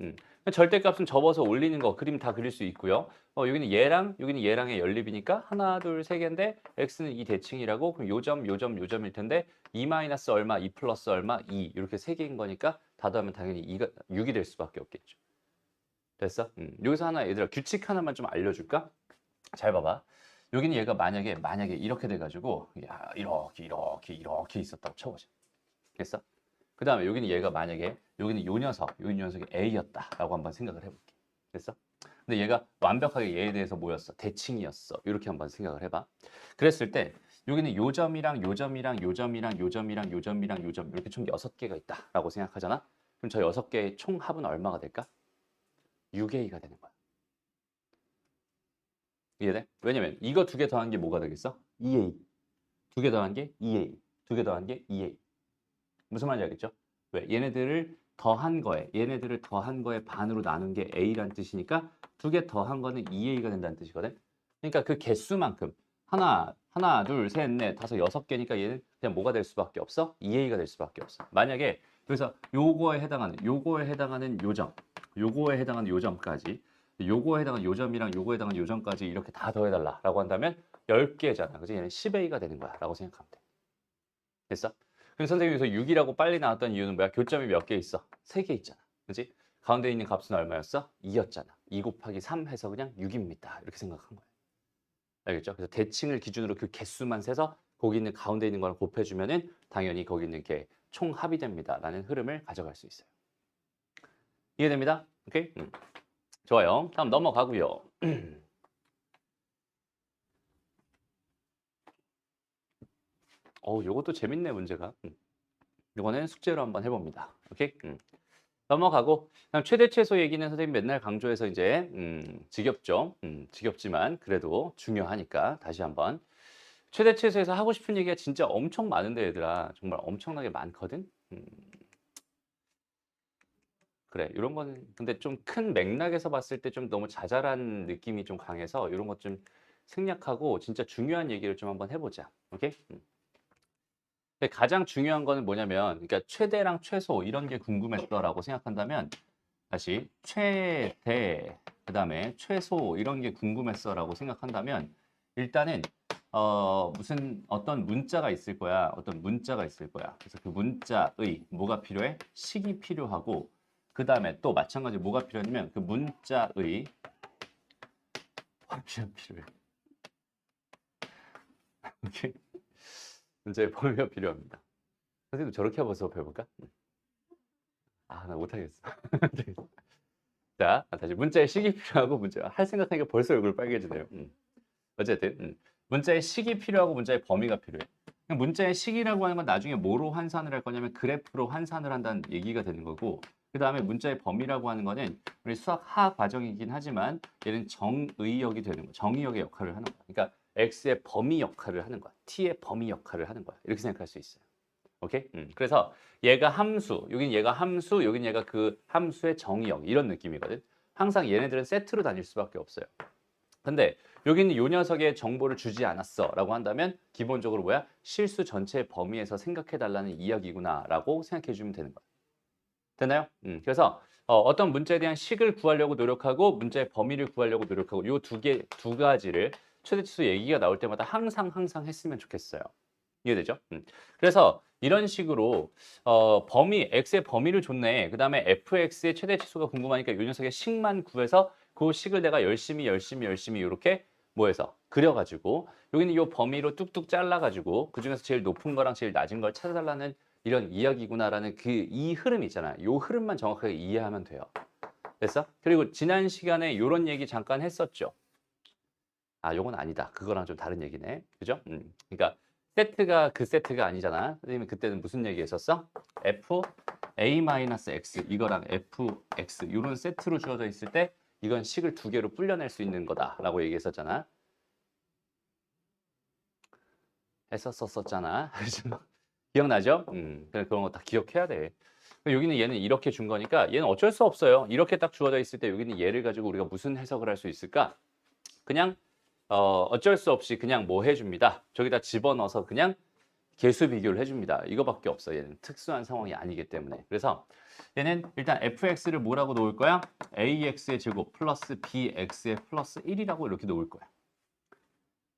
절대값은 접어서 올리는 거 그림 다 그릴 수 있고요. 여기는 얘랑의 연립이니까 하나, 둘, 세 개인데 x는 이 대칭이라고 그럼 요점일 텐데 2 마이너스 얼마, 2 플러스 얼마, 2 이렇게 세 개인 거니까 다 더하면 당연히 6이 될 수밖에 없겠죠. 됐어? 여기서 하나 얘들아 규칙 하나만 좀 알려줄까? 잘 봐봐. 여기는 얘가 만약에 이렇게 돼가지고 야, 이렇게 있었다고 쳐보자. 됐어? 그 다음에 여기는 얘가 만약에 여기는 요 녀석이 A였다라고 한번 생각을 해볼게. 됐어? 근데 얘가 완벽하게 얘에 대해서 뭐였어? 대칭이었어. 이렇게 한번 생각을 해봐. 그랬을 때 여기는 요점이랑 요점 이렇게 총 6개가 있다라고 생각하잖아. 그럼 저 6개의 총 합은 얼마가 될까? 6A가 되는 거야. 이해돼? 왜냐면 이거 두 개 더한 게 뭐가 되겠어? 2A. 두 개 더한 게 2A. 두 개 더한 게 2A. 무슨 말인지 알겠죠? 왜? 얘네들을 더한 거에 반으로 나눈 게 A란 뜻이니까 두 개 더한 거는 2A가 된다는 뜻이거든. 그러니까 그 개수만큼 하나, 둘, 셋, 넷, 다섯, 6개니까 얘는 그냥 뭐가 될 수밖에 없어? 2A가 될 수밖에 없어. 만약에 그래서 요거에 해당하는 요점까지 요거에 해당하는 요점이랑 요거에 해당하는 요점까지 이렇게 다 더해달라라고 한다면 10개잖아. 그지? 얘는 10A가 되는 거야. 라고 생각하면 돼. 됐어? 그럼 선생님이 여기서 6이라고 빨리 나왔던 이유는 뭐야? 교점이 몇 개 있어? 3개 있잖아. 그지? 가운데 있는 값은 얼마였어? 2였잖아. 2 곱하기 3 해서 그냥 6입니다. 이렇게 생각한 거야. 알겠죠? 그래서 대칭을 기준으로 그 개수만 세서 거기 있는 가운데 있는 거랑 곱해주면은 당연히 거기 있는 게 총합이 됩니다. 라는 흐름을 가져갈 수 있어요. 이해됩니다? 오케이? 좋아요. 다음 넘어가고요. 요것도 재밌네, 문제가. 이거는 숙제로 한번 해봅니다. 오케이? 넘어가고 그다음 최대 최소 얘기는 선생님 맨날 강조해서 이제 지겹죠. 지겹지만 그래도 중요하니까 다시 한번 최대 최소에서 하고 싶은 얘기가 진짜 엄청 많은데 얘들아 정말 엄청나게 많거든. 그래 이런 거는 근데 좀 큰 맥락에서 봤을 때 좀 너무 자잘한 느낌이 좀 강해서 이런 것 좀 생략하고 진짜 중요한 얘기를 좀 한번 해보자. 오케이? 근데 가장 중요한 거는 뭐냐면, 그러니까 최대랑 최소 이런 게 궁금했어라고 생각한다면 다시 최대 그다음에 최소 이런 게 궁금했어라고 생각한다면 일단은 무슨 어떤 문자가 있을 거야. 어떤 문자가 있을 거야. 그래서 그 문자의 뭐가 필요해? 식이 필요하고 그다음에 또 마찬가지로 뭐가 필요하냐면 그 문자의 범위가 필요해. 오케이? 문자의 범위가 필요합니다. 선생님 저렇게 한번 배워볼까? 아, 나 못하겠어. 자, 다시 문자의 식이 필요하고 문자 할 생각하니까 벌써 얼굴 빨개지네요. 어쨌든 문자의 식이 필요하고 문자의 범위가 필요해. 문자의 식이라고 하는 건 나중에 뭐로 환산을 할 거냐면 그래프로 환산을 한다는 얘기가 되는 거고 그 다음에 문자의 범위라고 하는 거는 우리 수학 하 과정이긴 하지만 얘는 정의역이 되는 거야. 정의역의 역할을 하는 거야. 그러니까 x의 범위 역할을 하는 거야. t의 범위 역할을 하는 거야. 이렇게 생각할 수 있어요. 오케이? 그래서 얘가 함수, 여긴 얘가 함수, 여긴 얘가 그 함수의 정의역 이런 느낌이거든. 항상 얘네들은 세트로 다닐 수밖에 없어요. 근데 여기는 요 녀석의 정보를 주지 않았어 라고 한다면 기본적으로 뭐야? 실수 전체의 범위에서 생각해 달라는 이야기구나 라고 생각해 주면 되는 거야. 됐나요? 그래서 어떤 문자에 대한 식을 구하려고 노력하고 문자의 범위를 구하려고 노력하고 요 두 가지를 최대치수 얘기가 나올 때마다 항상 했으면 좋겠어요. 이해되죠? 그래서 이런 식으로 범위, x의 범위를 줬네. 그 다음에 fx의 최대치수가 궁금하니까 이 녀석의 식만 구해서 그 식을 내가 열심히 이렇게 뭐해서 그려가지고 여기는 이 범위로 뚝뚝 잘라가지고 그 중에서 제일 높은 거랑 제일 낮은 걸 찾아달라는 이런 이야기구나라는 이 흐름 있잖아. 이 흐름만 정확하게 이해하면 돼요. 됐어? 그리고 지난 시간에 이런 얘기 잠깐 했었죠. 아, 요건 아니다. 그거랑 좀 다른 얘기네. 그죠? 그러니까 세트가 그 세트가 아니잖아. 선생님이 그때는 무슨 얘기 했었어? f(a-x) 이거랑 fx 이런 세트로 주어져 있을 때 이건 식을 두 개로 불려낼 수 있는 거다라고 얘기했었잖아. 했었었잖아. 기억나죠? 그런 거 다 기억해야 돼. 여기는 얘는 이렇게 준 거니까 얘는 어쩔 수 없어요. 이렇게 딱 주어져 있을 때 여기는 얘를 가지고 우리가 무슨 해석을 할 수 있을까? 그냥 어쩔 수 없이 그냥 뭐 해줍니다. 저기다 집어넣어서 그냥 개수 비교를 해줍니다. 이거밖에 없어. 얘는 특수한 상황이 아니기 때문에. 그래서 얘는 일단 fx를 뭐라고 놓을 거야? ax의 제곱 플러스 bx의 플러스 1이라고 이렇게 놓을 거야.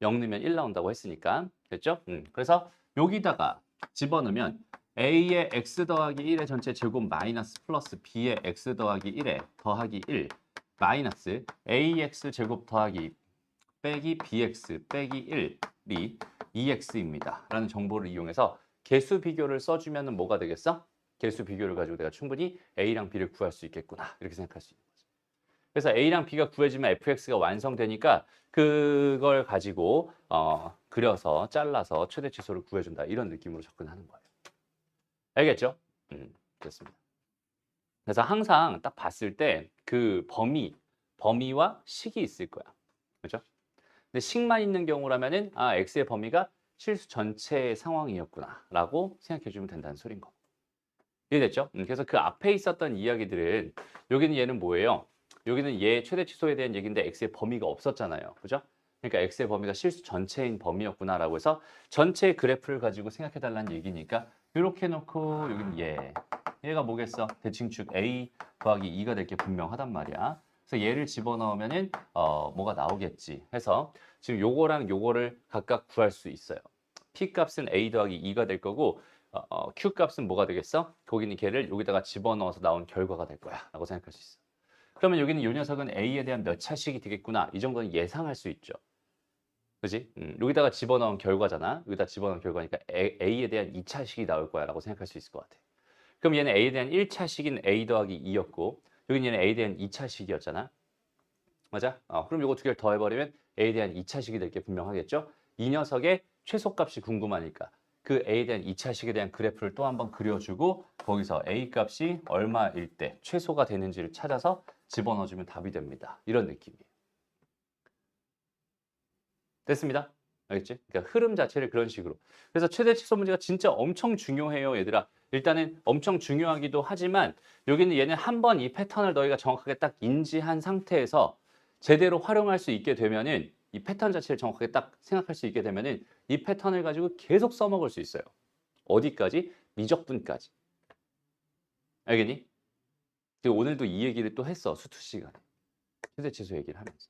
0 넣으면 1 나온다고 했으니까. 됐죠? 그래서 여기다가 집어넣으면 a의 x 더하기 1의 전체 제곱 마이너스 플러스 b의 x 더하기 1의 더하기 1 마이너스 ax 제곱 더하기 빼기 bx 빼기 1이 2x입니다. 라는 정보를 이용해서 개수 비교를 써주면 뭐가 되겠어? 개수 비교를 가지고 내가 충분히 a랑 b를 구할 수 있겠구나. 이렇게 생각할 수 있는 거지. 그래서 a랑 b가 구해지면 fx가 완성되니까 그걸 가지고 그려서 잘라서 최대치수를 구해준다. 이런 느낌으로 접근하는 거예요. 알겠죠? 됐습니다. 그래서 항상 딱 봤을 때 그 범위와 식이 있을 거야. 그렇죠? 근데 식만 있는 경우라면은 x의 범위가 실수 전체의 상황이었구나 라고 생각해 주면 된다는 소린 거. 이해됐죠? 그래서 그 앞에 있었던 이야기들은 여기는 얘는 뭐예요? 여기는 얘 최대 치수에 대한 얘기인데 x의 범위가 없었잖아요. 그죠? 그러니까 x의 범위가 실수 전체인 범위였구나 라고 해서 전체 그래프를 가지고 생각해 달라는 얘기니까 이렇게 놓고 여기는 얘가 뭐겠어? 대칭축 a 더하기 2가 될 게 분명하단 말이야. 그래서 얘를 집어넣으면은 뭐가 나오겠지 해서 지금 요거랑 요거를 각각 구할 수 있어요. p 값은 a 더하기 2가 될 거고 q 값은 뭐가 되겠어? 거기는 걔를 여기다가 집어넣어서 나온 결과가 될 거야 라고 생각할 수 있어. 그러면 여기는 이 녀석은 a에 대한 몇 차식이 되겠구나. 이 정도는 예상할 수 있죠. 그지? 여기다가 집어넣은 결과잖아. 여기다 집어넣은 결과니까 a에 대한 2차식이 나올 거야 라고 생각할 수 있을 것 같아. 그럼 얘는 a에 대한 1차식인 a 더하기 2였고 여기는 얘는 a에 대한 2차식이었잖아. 맞아? 그럼 이거 두 개를 더해버리면 a에 대한 2차식이 될 게 분명하겠죠? 이 녀석의 최소값이 궁금하니까 그 a에 대한 2차식에 대한 그래프를 또 한번 그려주고 거기서 a 값이 얼마일 때 최소가 되는지를 찾아서 집어넣어주면 답이 됩니다. 이런 느낌이에요. 됐습니다. 알겠지? 그러니까 흐름 자체를 그런 식으로. 그래서 최대 치수 문제가 진짜 엄청 중요해요, 얘들아. 일단은 엄청 중요하기도 하지만 여기는 얘는 한번 이 패턴을 너희가 정확하게 딱 인지한 상태에서 제대로 활용할 수 있게 되면은 이 패턴 자체를 정확하게 딱 생각할 수 있게 되면은 이 패턴을 가지고 계속 써먹을 수 있어요. 어디까지? 미적분까지. 알겠니? 그리고 오늘도 이 얘기를 또 했어. 수투 시간에. 최대치수 얘기를 하면서.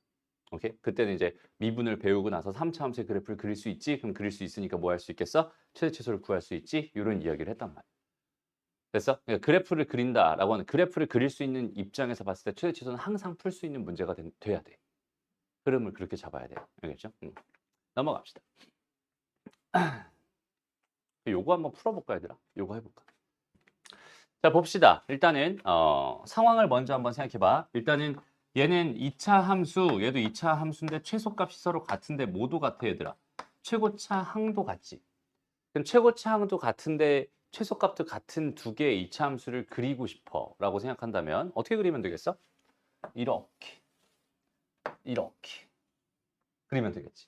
오케이? 그때는 이제 미분을 배우고 나서 3차 함수의 그래프를 그릴 수 있지? 그럼 그릴 수 있으니까 뭐 할 수 있겠어? 최대치수를 구할 수 있지? 이런 이야기를 했단 말이야. 됐어? 그러니까 그래프를 그린다라고 하는 그래프를 그릴 수 있는 입장에서 봤을 때 최대치수는 항상 풀 수 있는 문제가 돼야 돼. 흐름을 그렇게 잡아야 돼요. 알겠죠? 넘어갑시다. 요거 한번 풀어볼까 얘들아? 요거 해볼까? 자 봅시다. 일단은 상황을 먼저 한번 생각해봐. 일단은 얘는 2차 함수, 얘도 2차 함수인데 최소값이 서로 같은데 모두 같아 얘들아. 최고차 항도 같지. 그럼 최고차 항도 같은데 최소값도 같은 두 개의 2차 함수를 그리고 싶어 라고 생각한다면 어떻게 그리면 되겠어? 이렇게 그리면 되겠지.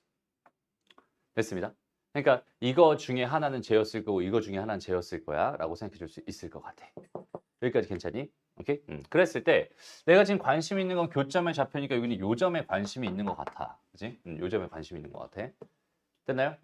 됐습니다. 그러니까 이거 중에 하나는 제였을 거고 이거 중에 하나는 제였을 거야 라고 생각해 줄 수 있을 것 같아. 여기까지 괜찮니? 오케이? 그랬을 때 내가 지금 관심 있는 건 교점의 좌표니까 여기는 요점에 관심이 있는 것 같아. 그치? 요점에 관심이 있는 것 같아. 됐나요?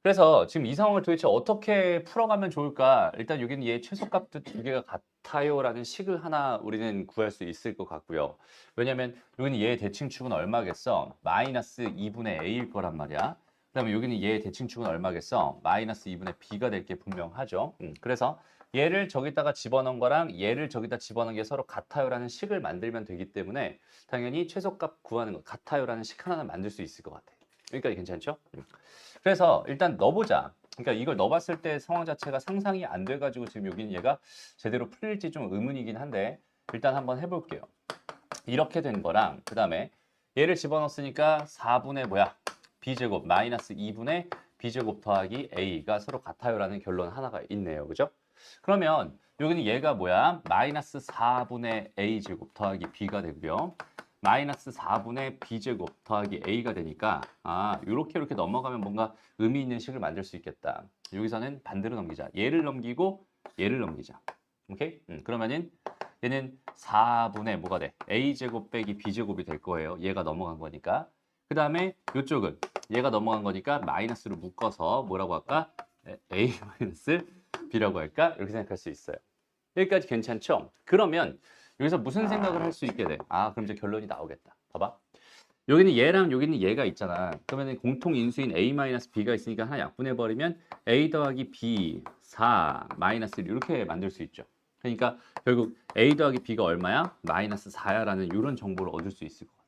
그래서 지금 이 상황을 도대체 어떻게 풀어가면 좋을까? 일단 여기는 얘 최소값도 두 개가 같아요라는 식을 하나 우리는 구할 수 있을 것 같고요. 왜냐면 여기는 얘의 대칭축은 얼마겠어? 마이너스 2분의 a일 거란 말이야. 그다음에 여기는 얘의 대칭축은 얼마겠어? 마이너스 2분의 b가 될 게 분명하죠. 그래서 얘를 저기다가 집어넣은 거랑 얘를 저기다 집어넣은 게 서로 같아요라는 식을 만들면 되기 때문에 당연히 최소값 구하는 거 같아요라는 식 하나는 만들 수 있을 것 같아. 여기까지 괜찮죠? 그래서 일단 넣어보자. 그러니까 이걸 넣어봤을 때 상황 자체가 상상이 안 돼가지고 지금 여기는 얘가 제대로 풀릴지 좀 의문이긴 한데 일단 한번 해볼게요. 이렇게 된 거랑 그 다음에 얘를 집어넣었으니까 4분의 뭐야? b제곱 마이너스 2분의 b제곱 더하기 a가 서로 같아요라는 결론 하나가 있네요. 그죠? 그러면 여기는 얘가 뭐야? 마이너스 4분의 a제곱 더하기 b가 되고요. 마이너스 4분의 b제곱 더하기 a가 되니까 이렇게 넘어가면 뭔가 의미 있는 식을 만들 수 있겠다. 여기서는 반대로 넘기자. 얘를 넘기고 얘를 넘기자. 오케이? 그러면은 얘는 4분의 뭐가 돼? a제곱 빼기 b제곱이 될 거예요. 얘가 넘어간 거니까. 그 다음에 이쪽은 얘가 넘어간 거니까 마이너스로 묶어서 뭐라고 할까? a 마이너스 b라고 할까? 이렇게 생각할 수 있어요. 여기까지 괜찮죠? 그러면 여기서 무슨 생각을 할 수 있게 돼? 그럼 이제 결론이 나오겠다. 봐봐. 여기는 얘랑 여기는 얘가 있잖아. 그러면 공통 인수인 a-b가 있으니까 하나 약분해버리면 a 더하기 b 4 마이너스 이렇게 만들 수 있죠. 그러니까 결국 a 더하기 b가 얼마야? 마이너스 4야라는 이런 정보를 얻을 수 있을 것 같아.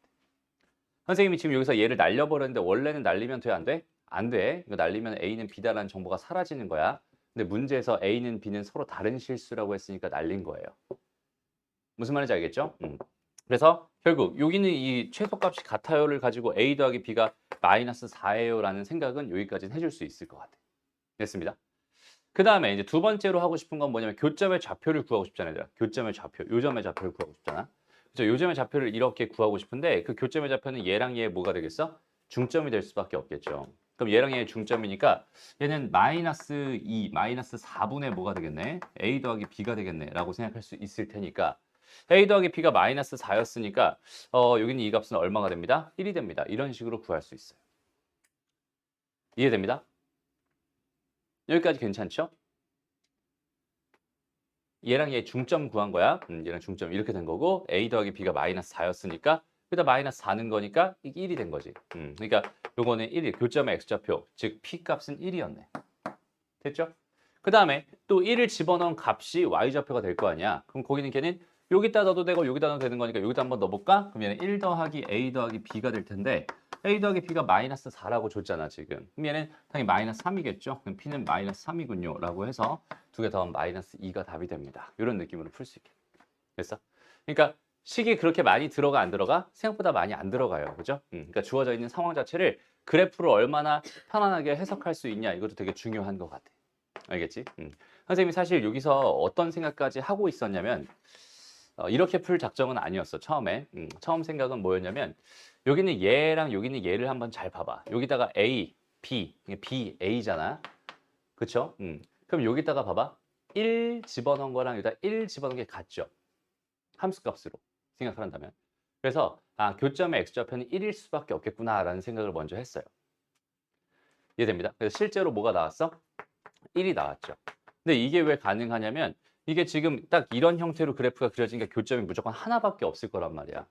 선생님이 지금 여기서 얘를 날려버렸는데 원래는 날리면 돼? 안 돼? 안 돼. 이거 날리면 a는 b다라는 정보가 사라지는 거야. 근데 문제에서 a는 b는 서로 다른 실수라고 했으니까 날린 거예요. 무슨 말인지 알겠죠? 그래서 결국 여기는 이 최소값이 같아요를 가지고 a 더하기 b가 마이너스 4예요 라는 생각은 여기까지는 해줄 수 있을 것 같아요. 됐습니다. 그 다음에 이제 두 번째로 하고 싶은 건 뭐냐면 교점의 좌표를 구하고 싶잖아요. 얘들아. 교점의 좌표, 요점의 좌표를 구하고 싶잖아. 그래서 요점의 좌표를 이렇게 구하고 싶은데 그 교점의 좌표는 얘랑 얘 뭐가 되겠어? 중점이 될 수밖에 없겠죠. 그럼 얘랑 얘의 중점이니까 얘는 마이너스 2, 마이너스 4분의 뭐가 되겠네? a 더하기 b가 되겠네 라고 생각할 수 있을 테니까 a 더하기 b가 마이너스 4였으니까 여기는 이 값은 얼마가 됩니다? 1이 됩니다. 이런 식으로 구할 수 있어요. 이해됩니다? 여기까지 괜찮죠? 얘랑 얘 중점 구한 거야. 얘랑 중점 이렇게 된 거고 a 더하기 b가 마이너스 4였으니까 그다 마이너스 4는 거니까 이게 1이 된 거지. 그러니까 요거는 1이 교점의 x좌표 즉 p 값은 1이었네. 됐죠? 그 다음에 또 1을 집어넣은 값이 y좌표가 될 거 아니야. 그럼 거기는 걔는 여기다 넣어도 되고 여기다 넣어도 되는 거니까 여기다 한번 넣어볼까? 그럼 얘는 1 더하기 a 더하기 b가 될 텐데 a 더하기 b가 마이너스 4라고 줬잖아 지금. 그럼 얘는 당연히 마이너스 3이겠죠? 그럼 p는 마이너스 3이군요 라고 해서 두 개 더하면 마이너스 2가 답이 됩니다. 이런 느낌으로 풀 수 있게. 됐어? 그러니까 식이 그렇게 많이 들어가 안 들어가? 생각보다 많이 안 들어가요. 그죠? 그러니까 주어져 있는 상황 자체를 그래프로 얼마나 편안하게 해석할 수 있냐 이것도 되게 중요한 것 같아. 알겠지? 선생님이 사실 여기서 어떤 생각까지 하고 있었냐면 이렇게 풀 작정은 아니었어 처음에. 처음 생각은 뭐였냐면 여기는 얘랑 여기는 얘를 한번 잘 봐봐. 여기다가 A, B, B, A잖아. 그쵸? 그럼 여기다가 봐봐. 1 집어넣은 거랑 여기다 1 집어넣은 게 같죠? 함수값으로 생각을 한다면. 그래서 교점의 x좌표는 1일 수밖에 없겠구나라는 생각을 먼저 했어요. 이해됩니다? 그래서 실제로 뭐가 나왔어? 1이 나왔죠. 근데 이게 왜 가능하냐면 이게 지금 딱 이런 형태로 그래프가 그려지니까 교점이 무조건 하나밖에 없을 거란 말이야.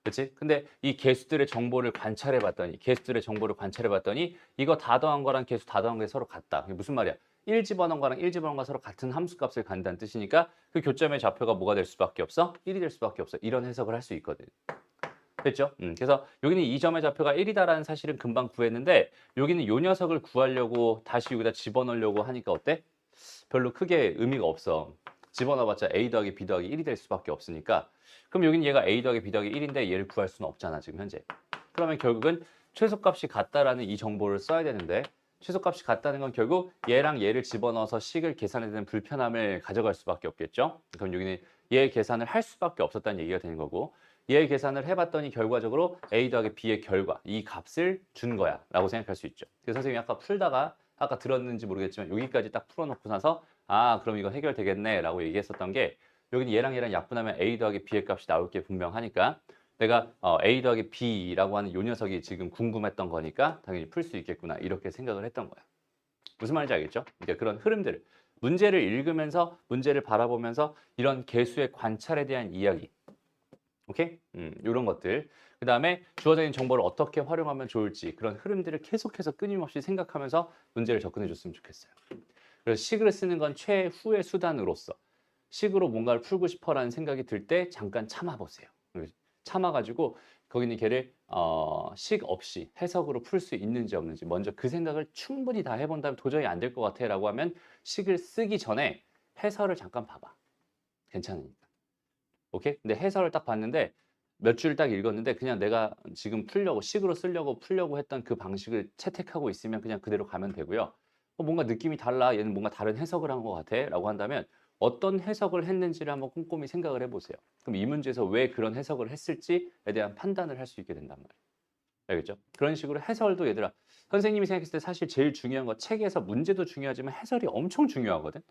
그렇지? 근데 이 개수들의 정보를 관찰해 봤더니 이거 다 더한 거랑 개수 다 더한 게 서로 같다. 이게 무슨 말이야? 1 집어넣은 거랑 1 집어넣은 거 서로 같은 함수값을 갖는다는 뜻이니까 그 교점의 좌표가 뭐가 될 수밖에 없어? 1이 될 수밖에 없어. 이런 해석을 할 수 있거든. 됐죠? 그래서 여기는 이 점의 좌표가 1이다라는 사실은 금방 구했는데 여기는 요 녀석을 구하려고 다시 여기다 집어넣으려고 하니까 어때? 별로 크게 의미가 없어. 집어넣어봤자 a 더하기 b 더하기 1이 될 수밖에 없으니까 그럼 여기는 얘가 a 더하기 b 더하기 1인데 얘를 구할 수는 없잖아 지금 현재. 그러면 결국은 최소값이 같다라는 이 정보를 써야 되는데 최소값이 같다는 건 결국 얘랑 얘를 집어넣어서 식을 계산해야 되는 불편함을 가져갈 수밖에 없겠죠. 그럼 여기는 얘 계산을 할 수밖에 없었다는 얘기가 되는 거고 얘 계산을 해봤더니 결과적으로 a 더하기 b의 결과 이 값을 준 거야 라고 생각할 수 있죠. 그래서 선생님이 아까 풀다가 아까 들었는지 모르겠지만 여기까지 딱 풀어놓고 나서 그럼 이거 해결되겠네 라고 얘기했었던 게 여기는 얘랑 얘랑 약분하면 a 더하기 b의 값이 나올 게 분명하니까 내가 a 더하기 b라고 하는 요 녀석이 지금 궁금했던 거니까 당연히 풀 수 있겠구나 이렇게 생각을 했던 거야. 무슨 말인지 알겠죠? 그러니까 그런 흐름들을 문제를 읽으면서 문제를 바라보면서 이런 개수의 관찰에 대한 이야기 오케이? 이런 것들. 그 다음에 주어져 있는 정보를 어떻게 활용하면 좋을지 그런 흐름들을 계속해서 끊임없이 생각하면서 문제를 접근해 줬으면 좋겠어요. 그래서 식을 쓰는 건 최후의 수단으로서 식으로 뭔가를 풀고 싶어라는 생각이 들 때 잠깐 참아보세요. 참아가지고 거기는 걔를 식 없이 해석으로 풀 수 있는지 없는지 먼저 그 생각을 충분히 다 해본 다음에 도저히 안 될 것 같아 라고 하면 식을 쓰기 전에 해설을 잠깐 봐봐. 괜찮으니까. 오케이? 근데 해설을 딱 봤는데 몇 줄 딱 읽었는데 그냥 내가 지금 풀려고 식으로 풀려고 했던 그 방식을 채택하고 있으면 그냥 그대로 가면 되고요. 뭔가 느낌이 달라. 얘는 뭔가 다른 해석을 한 것 같아. 라고 한다면 어떤 해석을 했는지를 한번 꼼꼼히 생각을 해보세요. 그럼 이 문제에서 왜 그런 해석을 했을지에 대한 판단을 할 수 있게 된단 말이에요. 알겠죠? 그런 식으로 해설도 얘들아 선생님이 생각했을 때 사실 제일 중요한 거 책에서 문제도 중요하지만 해설이 엄청 중요하거든.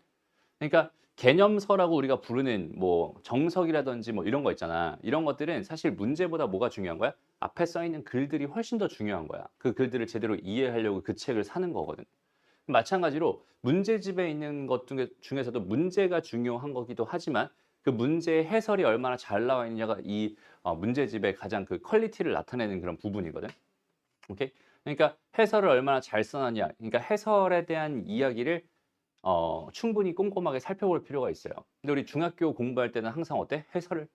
그러니까 개념서라고 우리가 부르는 뭐 정석이라든지 뭐 이런 거 있잖아. 이런 것들은 사실 문제보다 뭐가 중요한 거야? 앞에 써 있는 글들이 훨씬 더 중요한 거야. 그 글들을 제대로 이해하려고 그 책을 사는 거거든. 마찬가지로 문제집에 있는 것 중에서도 문제가 중요한 거기도 하지만 그 문제의 해설이 얼마나 잘 나와 있느냐가 이 문제집의 가장 그 퀄리티를 나타내는 그런 부분이거든. 오케이? 그러니까 해설을 얼마나 잘 써놨냐. 그러니까 해설에 대한 이야기를 충분히 꼼꼼하게 살펴볼 필요가 있어요. 근데 우리 중학교 공부할 때는 항상 어때? 해설을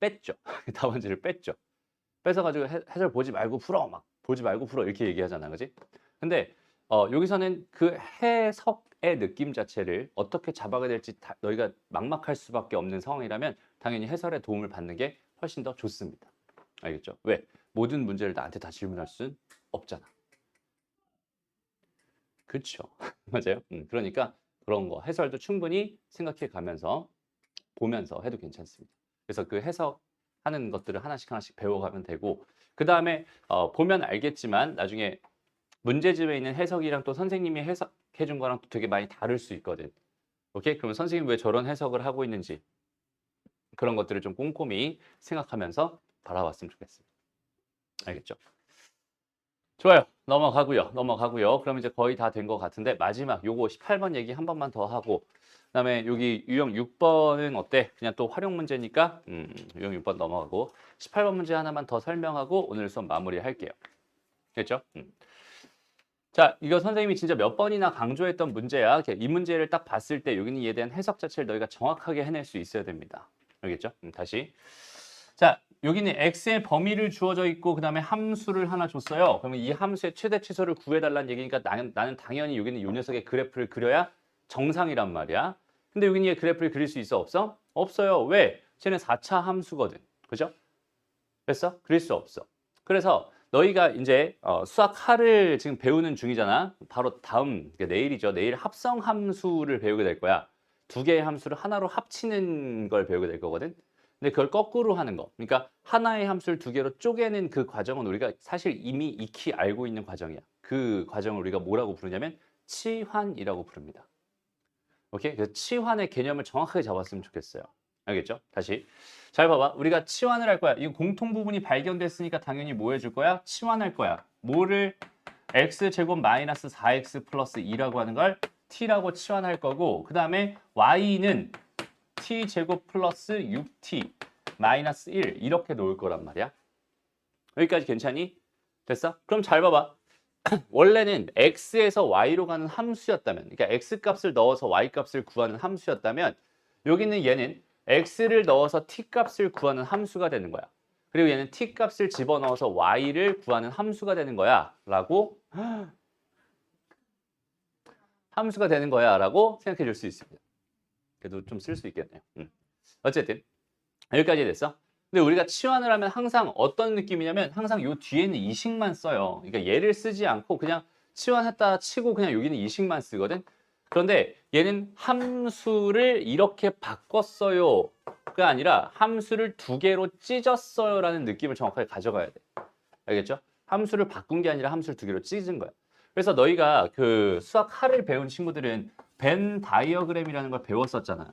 뺐죠. 답안지를 뺐죠. 뺏어가지고 해설 보지 말고 풀어. 막 보지 말고 풀어. 이렇게 얘기하잖아. 그지? 근데 여기서는 그 해석의 느낌 자체를 어떻게 잡아가야 될지 너희가 막막할 수밖에 없는 상황이라면 당연히 해설의 도움을 받는 게 훨씬 더 좋습니다. 알겠죠? 왜? 모든 문제를 나한테 다 질문할 수는 없잖아. 그렇죠. 맞아요. 그러니까 그런 거 해설도 충분히 생각해 가면서 보면서 해도 괜찮습니다. 그래서 그 해석하는 것들을 하나씩 하나씩 배워가면 되고 그 다음에 보면 알겠지만 나중에 문제집에 있는 해석이랑 또 선생님이 해석해 준 거랑 또 되게 많이 다를 수 있거든. 오케이? 그러면 선생님 왜 저런 해석을 하고 있는지 그런 것들을 좀 꼼꼼히 생각하면서 바라봤으면 좋겠습니다. 알겠죠? 좋아요. 넘어가고요. 그럼 이제 거의 다 된 것 같은데 마지막 요거 18번 얘기 한 번만 더 하고 그다음에 여기 유형 6번은 어때? 그냥 또 활용 문제니까 유형 6번 넘어가고 18번 문제 하나만 더 설명하고 오늘 수업 마무리할게요. 됐죠? 자, 이거 선생님이 진짜 몇 번이나 강조했던 문제야. 이 문제를 딱 봤을 때 여기는 이에 대한 해석 자체를 너희가 정확하게 해낼 수 있어야 됩니다. 알겠죠? 다시. 자, 여기는 x의 범위를 주어져 있고 그 다음에 함수를 하나 줬어요. 그러면 이 함수의 최대 치수를 구해달라는 얘기니까 나는 당연히 여기는 이 녀석의 그래프를 그려야 정상이란 말이야. 근데 여기는 얘 그래프를 그릴 수 있어? 없어? 없어요. 왜? 쟤는 4차 함수거든. 그죠? 됐어? 그릴 수 없어. 그래서 너희가 이제 수학하를 지금 배우는 중이잖아. 바로 다음 내일이죠. 내일 합성 함수를 배우게 될 거야. 두 개의 함수를 하나로 합치는 걸 배우게 될 거거든. 근데 그걸 거꾸로 하는 거. 그러니까 하나의 함수를 두 개로 쪼개는 그 과정은 우리가 사실 이미 익히 알고 있는 과정이야. 그 과정을 우리가 뭐라고 부르냐면 치환이라고 부릅니다. 오케이? 그래서 치환의 개념을 정확하게 잡았으면 좋겠어요. 알겠죠? 다시 잘 봐봐. 우리가 치환을 할 거야. 이거 공통 부분이 발견됐으니까 당연히 뭐 해줄 거야? 치환할 거야. 뭐를 x제곱 마이너스 4x 플러스 2라고 하는 걸 t라고 치환할 거고, 그 다음에 y는 t제곱 플러스 6t 마이너스 1 이렇게 놓을 거란 말이야. 여기까지 괜찮니? 됐어? 그럼 잘 봐봐. 원래는 x에서 y로 가는 함수였다면, 그러니까 x 값을 넣어서 y 값을 구하는 함수였다면, 여기는 얘는 x를 넣어서 t 값을 구하는 함수가 되는 거야. 그리고 얘는 t 값을 집어넣어서 y를 구하는 함수가 되는 거야 라고 함수가 되는 거야 라고 생각해 줄 수 있습니다. 그래도 좀 쓸 수 있겠네요. 어쨌든 여기까지 됐어. 근데 우리가 치환을 하면 항상 어떤 느낌이냐면 항상 요 뒤에는 이식만 써요. 그러니까 얘를 쓰지 않고 그냥 치환했다 치고 그냥 여기는 이식만 쓰거든. 그런데 얘는 함수를 이렇게 바꿨어요가 아니라 함수를 두 개로 찢었어요라는 느낌을 정확하게 가져가야 돼. 알겠죠? 함수를 바꾼 게 아니라 함수를 두 개로 찢은 거야. 그래서 너희가 그 수학 하를 배운 친구들은 벤 다이어그램이라는 걸 배웠었잖아요.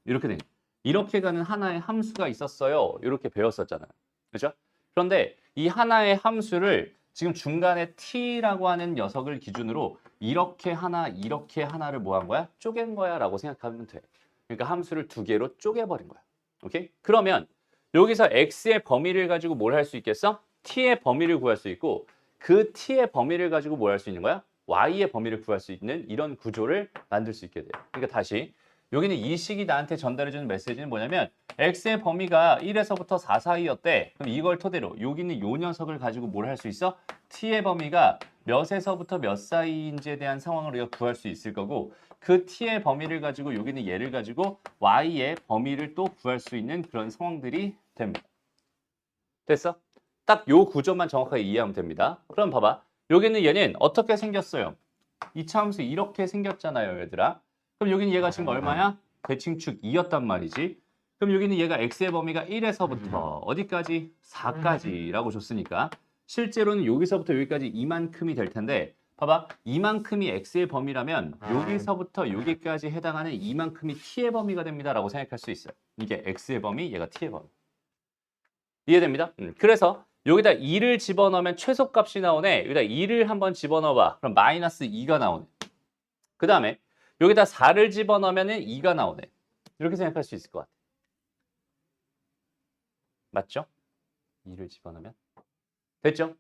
이렇게 돼. 이렇게 가는 하나의 함수가 있었어요. 이렇게 배웠었잖아요. 그렇죠? 그런데 이 하나의 함수를 지금 중간에 t라고 하는 녀석을 기준으로 이렇게 하나, 이렇게 하나를 뭐 한 거야? 쪼갠 거야 라고 생각하면 돼. 그러니까 함수를 두 개로 쪼개버린 거야. 오케이? 그러면 여기서 x의 범위를 가지고 뭘 할 수 있겠어? t의 범위를 구할 수 있고 그 t의 범위를 가지고 뭘 할 수 있는 거야? y의 범위를 구할 수 있는 이런 구조를 만들 수 있게 돼요. 그러니까 다시 여기는 이 식이 나한테 전달해주는 메시지는 뭐냐면 x의 범위가 1에서부터 4 사이였대. 그럼 이걸 토대로 여기는 요 녀석을 가지고 뭘 할 수 있어? t의 범위가 몇에서부터 몇 사이인지에 대한 상황을 우리가 구할 수 있을 거고 그 t의 범위를 가지고 여기는 얘를 가지고 y의 범위를 또 구할 수 있는 그런 상황들이 됩니다. 됐어? 딱 요 구조만 정확하게 이해하면 됩니다. 그럼 봐봐. 여기는 얘는 어떻게 생겼어요? 이차 함수 이렇게 생겼잖아요, 얘들아. 그럼 여기는 얘가 지금 얼마야? 대칭축 2였단 말이지. 그럼 여기는 얘가 x의 범위가 1에서부터 어디까지? 4까지라고 줬으니까 실제로는 여기서부터 여기까지 이만큼이 될 텐데 봐봐. 이만큼이 x의 범위라면 여기서부터 여기까지 해당하는 이만큼이 t의 범위가 됩니다 라고 생각할 수 있어요. 이게 x의 범위, 얘가 t의 범위. 이해됩니다? 그래서 여기다 2를 집어넣으면 최소값이 나오네. 여기다 2를 한번 집어넣어봐. 그럼 마이너스 2가 나오네. 그 다음에 여기다 4를 집어넣으면 2가 나오네. 이렇게 생각할 수 있을 것 같아. 맞죠? 2를 집어넣으면. 됐죠?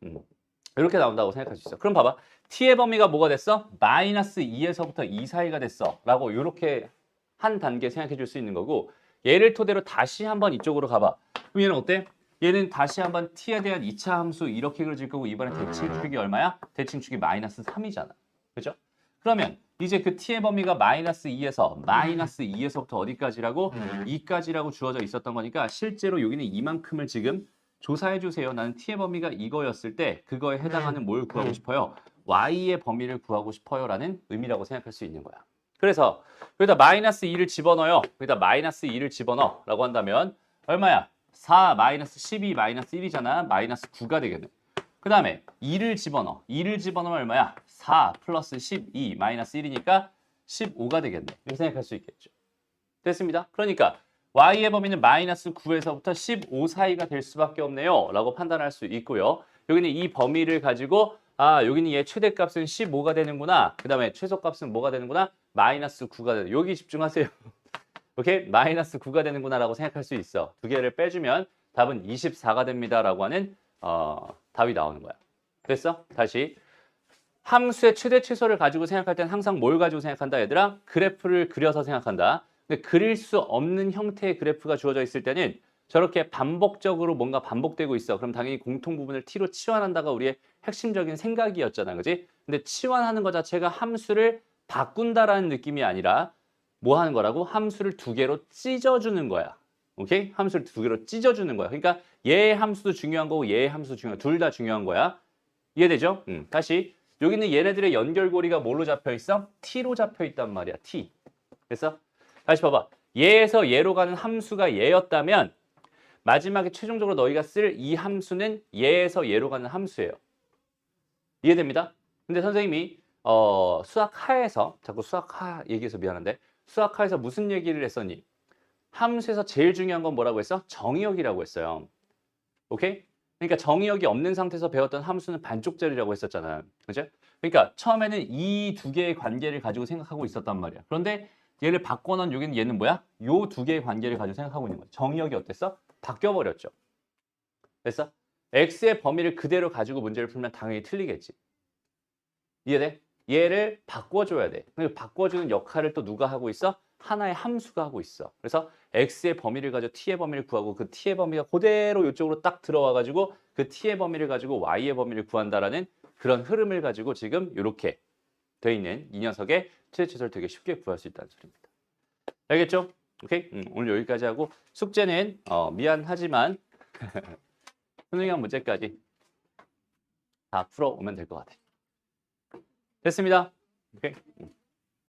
이렇게 나온다고 생각할 수 있어. 그럼 봐봐. t의 범위가 뭐가 됐어? 마이너스 2에서부터 2 사이가 됐어. 라고 이렇게 한 단계 생각해 줄 수 있는 거고 얘를 토대로 다시 한번 이쪽으로 가봐. 그럼 얘는 어때? 얘는 다시 한번 t에 대한 2차 함수 이렇게 그려질 거고 이번에 대칭축이 얼마야? 대칭축이 마이너스 3이잖아. 그죠? 그러면 이제 그 t의 범위가 마이너스 2에서 마이너스 2에서부터 어디까지라고? 2까지라고 주어져 있었던 거니까 실제로 여기는 이만큼을 지금 조사해 주세요. 나는 t의 범위가 이거였을 때 그거에 해당하는 뭘 구하고 싶어요? y의 범위를 구하고 싶어요 라는 의미라고 생각할 수 있는 거야. 그래서 여기다 마이너스 2를 집어넣어요. 여기다 마이너스 2를 집어넣어 라고 한다면 얼마야? 4 마이너스 12 마이너스 1이잖아. 마이너스 9가 되겠네. 그 다음에 2를 집어넣어. 2를 집어넣으면 얼마야? 4 플러스 12 마이너스 1이니까 15가 되겠네. 이렇게 생각할 수 있겠죠. 됐습니다. 그러니까 y의 범위는 마이너스 9에서부터 15 사이가 될 수밖에 없네요. 라고 판단할 수 있고요. 여기는 이 범위를 가지고 여기는 얘 최대값은 15가 되는구나. 그 다음에 최소값은 뭐가 되는구나? 마이너스 9가 되는. 여기 집중하세요. 오케이? 마이너스 9가 되는구나 라고 생각할 수 있어. 두 개를 빼주면 답은 24가 됩니다 라고 하는 답이 나오는 거야. 됐어? 다시. 함수의 최대 최소를 가지고 생각할 때는 항상 뭘 가지고 생각한다 얘들아? 그래프를 그려서 생각한다. 근데 그릴 수 없는 형태의 그래프가 주어져 있을 때는 저렇게 반복적으로 뭔가 반복되고 있어. 그럼 당연히 공통 부분을 t로 치환한다가 우리의 핵심적인 생각이었잖아. 그지? 근데 치환하는 것 자체가 함수를 바꾼다라는 느낌이 아니라 뭐 하는 거라고? 함수를 두 개로 찢어주는 거야. 오케이? 함수를 두 개로 찢어주는 거야. 그러니까 얘의 함수도 중요한 거고 얘의 함수도 중요한 거야. 둘 다 중요한 거야. 이해되죠? 다시. 여기는 얘네들의 연결고리가 뭘로 잡혀 있어? t로 잡혀 있단 말이야. t. 됐어? 다시 봐봐. 얘에서 얘로 가는 함수가 얘였다면 마지막에 최종적으로 너희가 쓸 이 함수는 얘에서 얘로 가는 함수예요. 이해됩니다? 근데 선생님이 수학하에서 자꾸 수학하 얘기해서 미안한데 수학하에서 무슨 얘기를 했었니? 함수에서 제일 중요한 건 뭐라고 했어? 정의역이라고 했어요. 오케이? 그러니까 정의역이 없는 상태에서 배웠던 함수는 반쪽짜리라고 했었잖아. 그죠? 그러니까 처음에는 이 두 개의 관계를 가지고 생각하고 있었단 말이야. 그런데 얘를 바꿔놓은 여기는 얘는 뭐야? 요 두 개의 관계를 가지고 생각하고 있는 거야. 정의역이 어땠어? 바뀌어버렸죠. 됐어? x의 범위를 그대로 가지고 문제를 풀면 당연히 틀리겠지. 이해돼? 얘를 바꿔줘야 돼. 바꿔주는 역할을 또 누가 하고 있어? 하나의 함수가 하고 있어. 그래서 x의 범위를 가지고 t의 범위를 구하고 그 t의 범위가 그대로 이쪽으로 딱 들어와가지고 그 t의 범위를 가지고 y의 범위를 구한다라는 그런 흐름을 가지고 지금 이렇게 돼 있는 이 녀석의 최대치수를 되게 쉽게 구할 수 있다는 소리입니다. 알겠죠? 오케이? 오늘 여기까지 하고 숙제는 미안하지만 수능형 문제까지 다 풀어오면 될 것 같아. 됐습니다. 오케이?